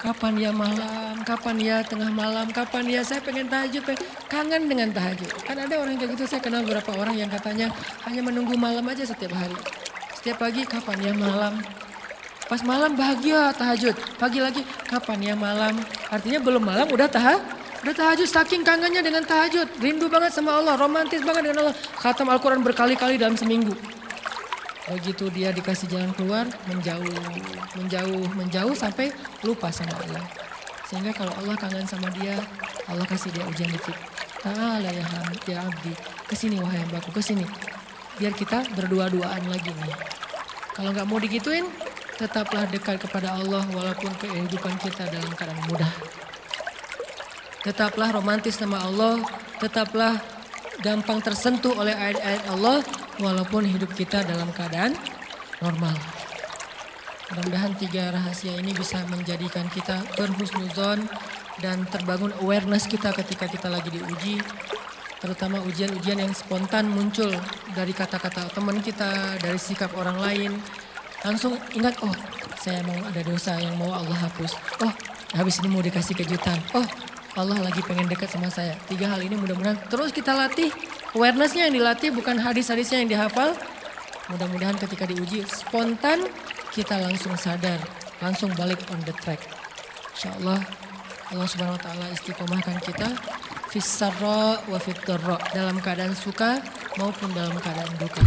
Kapan ya malam, kapan ya tengah malam, kapan ya saya pengen tahajud, kangen dengan tahajud. Kan ada orang kayak gitu, saya kenal beberapa orang yang katanya hanya menunggu malam aja setiap hari. Setiap pagi kapan ya malam, pas malam bahagia tahajud, pagi lagi kapan ya malam. Artinya belum malam udah tahajud, saking kangennya dengan tahajud. Rindu banget sama Allah, romantis banget dengan Allah. Khatam Al-Quran berkali-kali dalam seminggu. Begitu dia dikasih jalan keluar, menjauh sampai lupa sama Allah. Sehingga kalau Allah kangen sama dia, Allah kasih dia ujian dikit. Ta'ala ya abdi, kesini wahai hambaku, kesini. Biar kita berdua-duaan lagi nih. Kalau gak mau digituin, tetaplah dekat kepada Allah walaupun kehidupan kita dalam keadaan mudah. Tetaplah romantis sama Allah, tetaplah gampang tersentuh oleh ayat-ayat Allah walaupun hidup kita dalam keadaan normal. Mudah-mudahan 3 rahasia ini bisa menjadikan kita berhusnuzon dan terbangun awareness kita ketika kita lagi diuji. Terutama ujian-ujian yang spontan muncul dari kata-kata teman kita, dari sikap orang lain. Langsung ingat, oh saya mau ada dosa yang mau Allah hapus. Oh habis ini mau dikasih kejutan. Oh Allah lagi pengen dekat sama saya. 3 hal ini mudah-mudahan terus kita latih. Awareness-nya yang dilatih bukan hadis-hadisnya yang dihafal. Mudah-mudahan ketika diuji spontan kita langsung sadar. Langsung balik on the track. InsyaAllah Allah subhanahu wa ta'ala istiqomahkan kita. Fis sarra wa fit dharra. Dalam keadaan suka maupun dalam keadaan duka.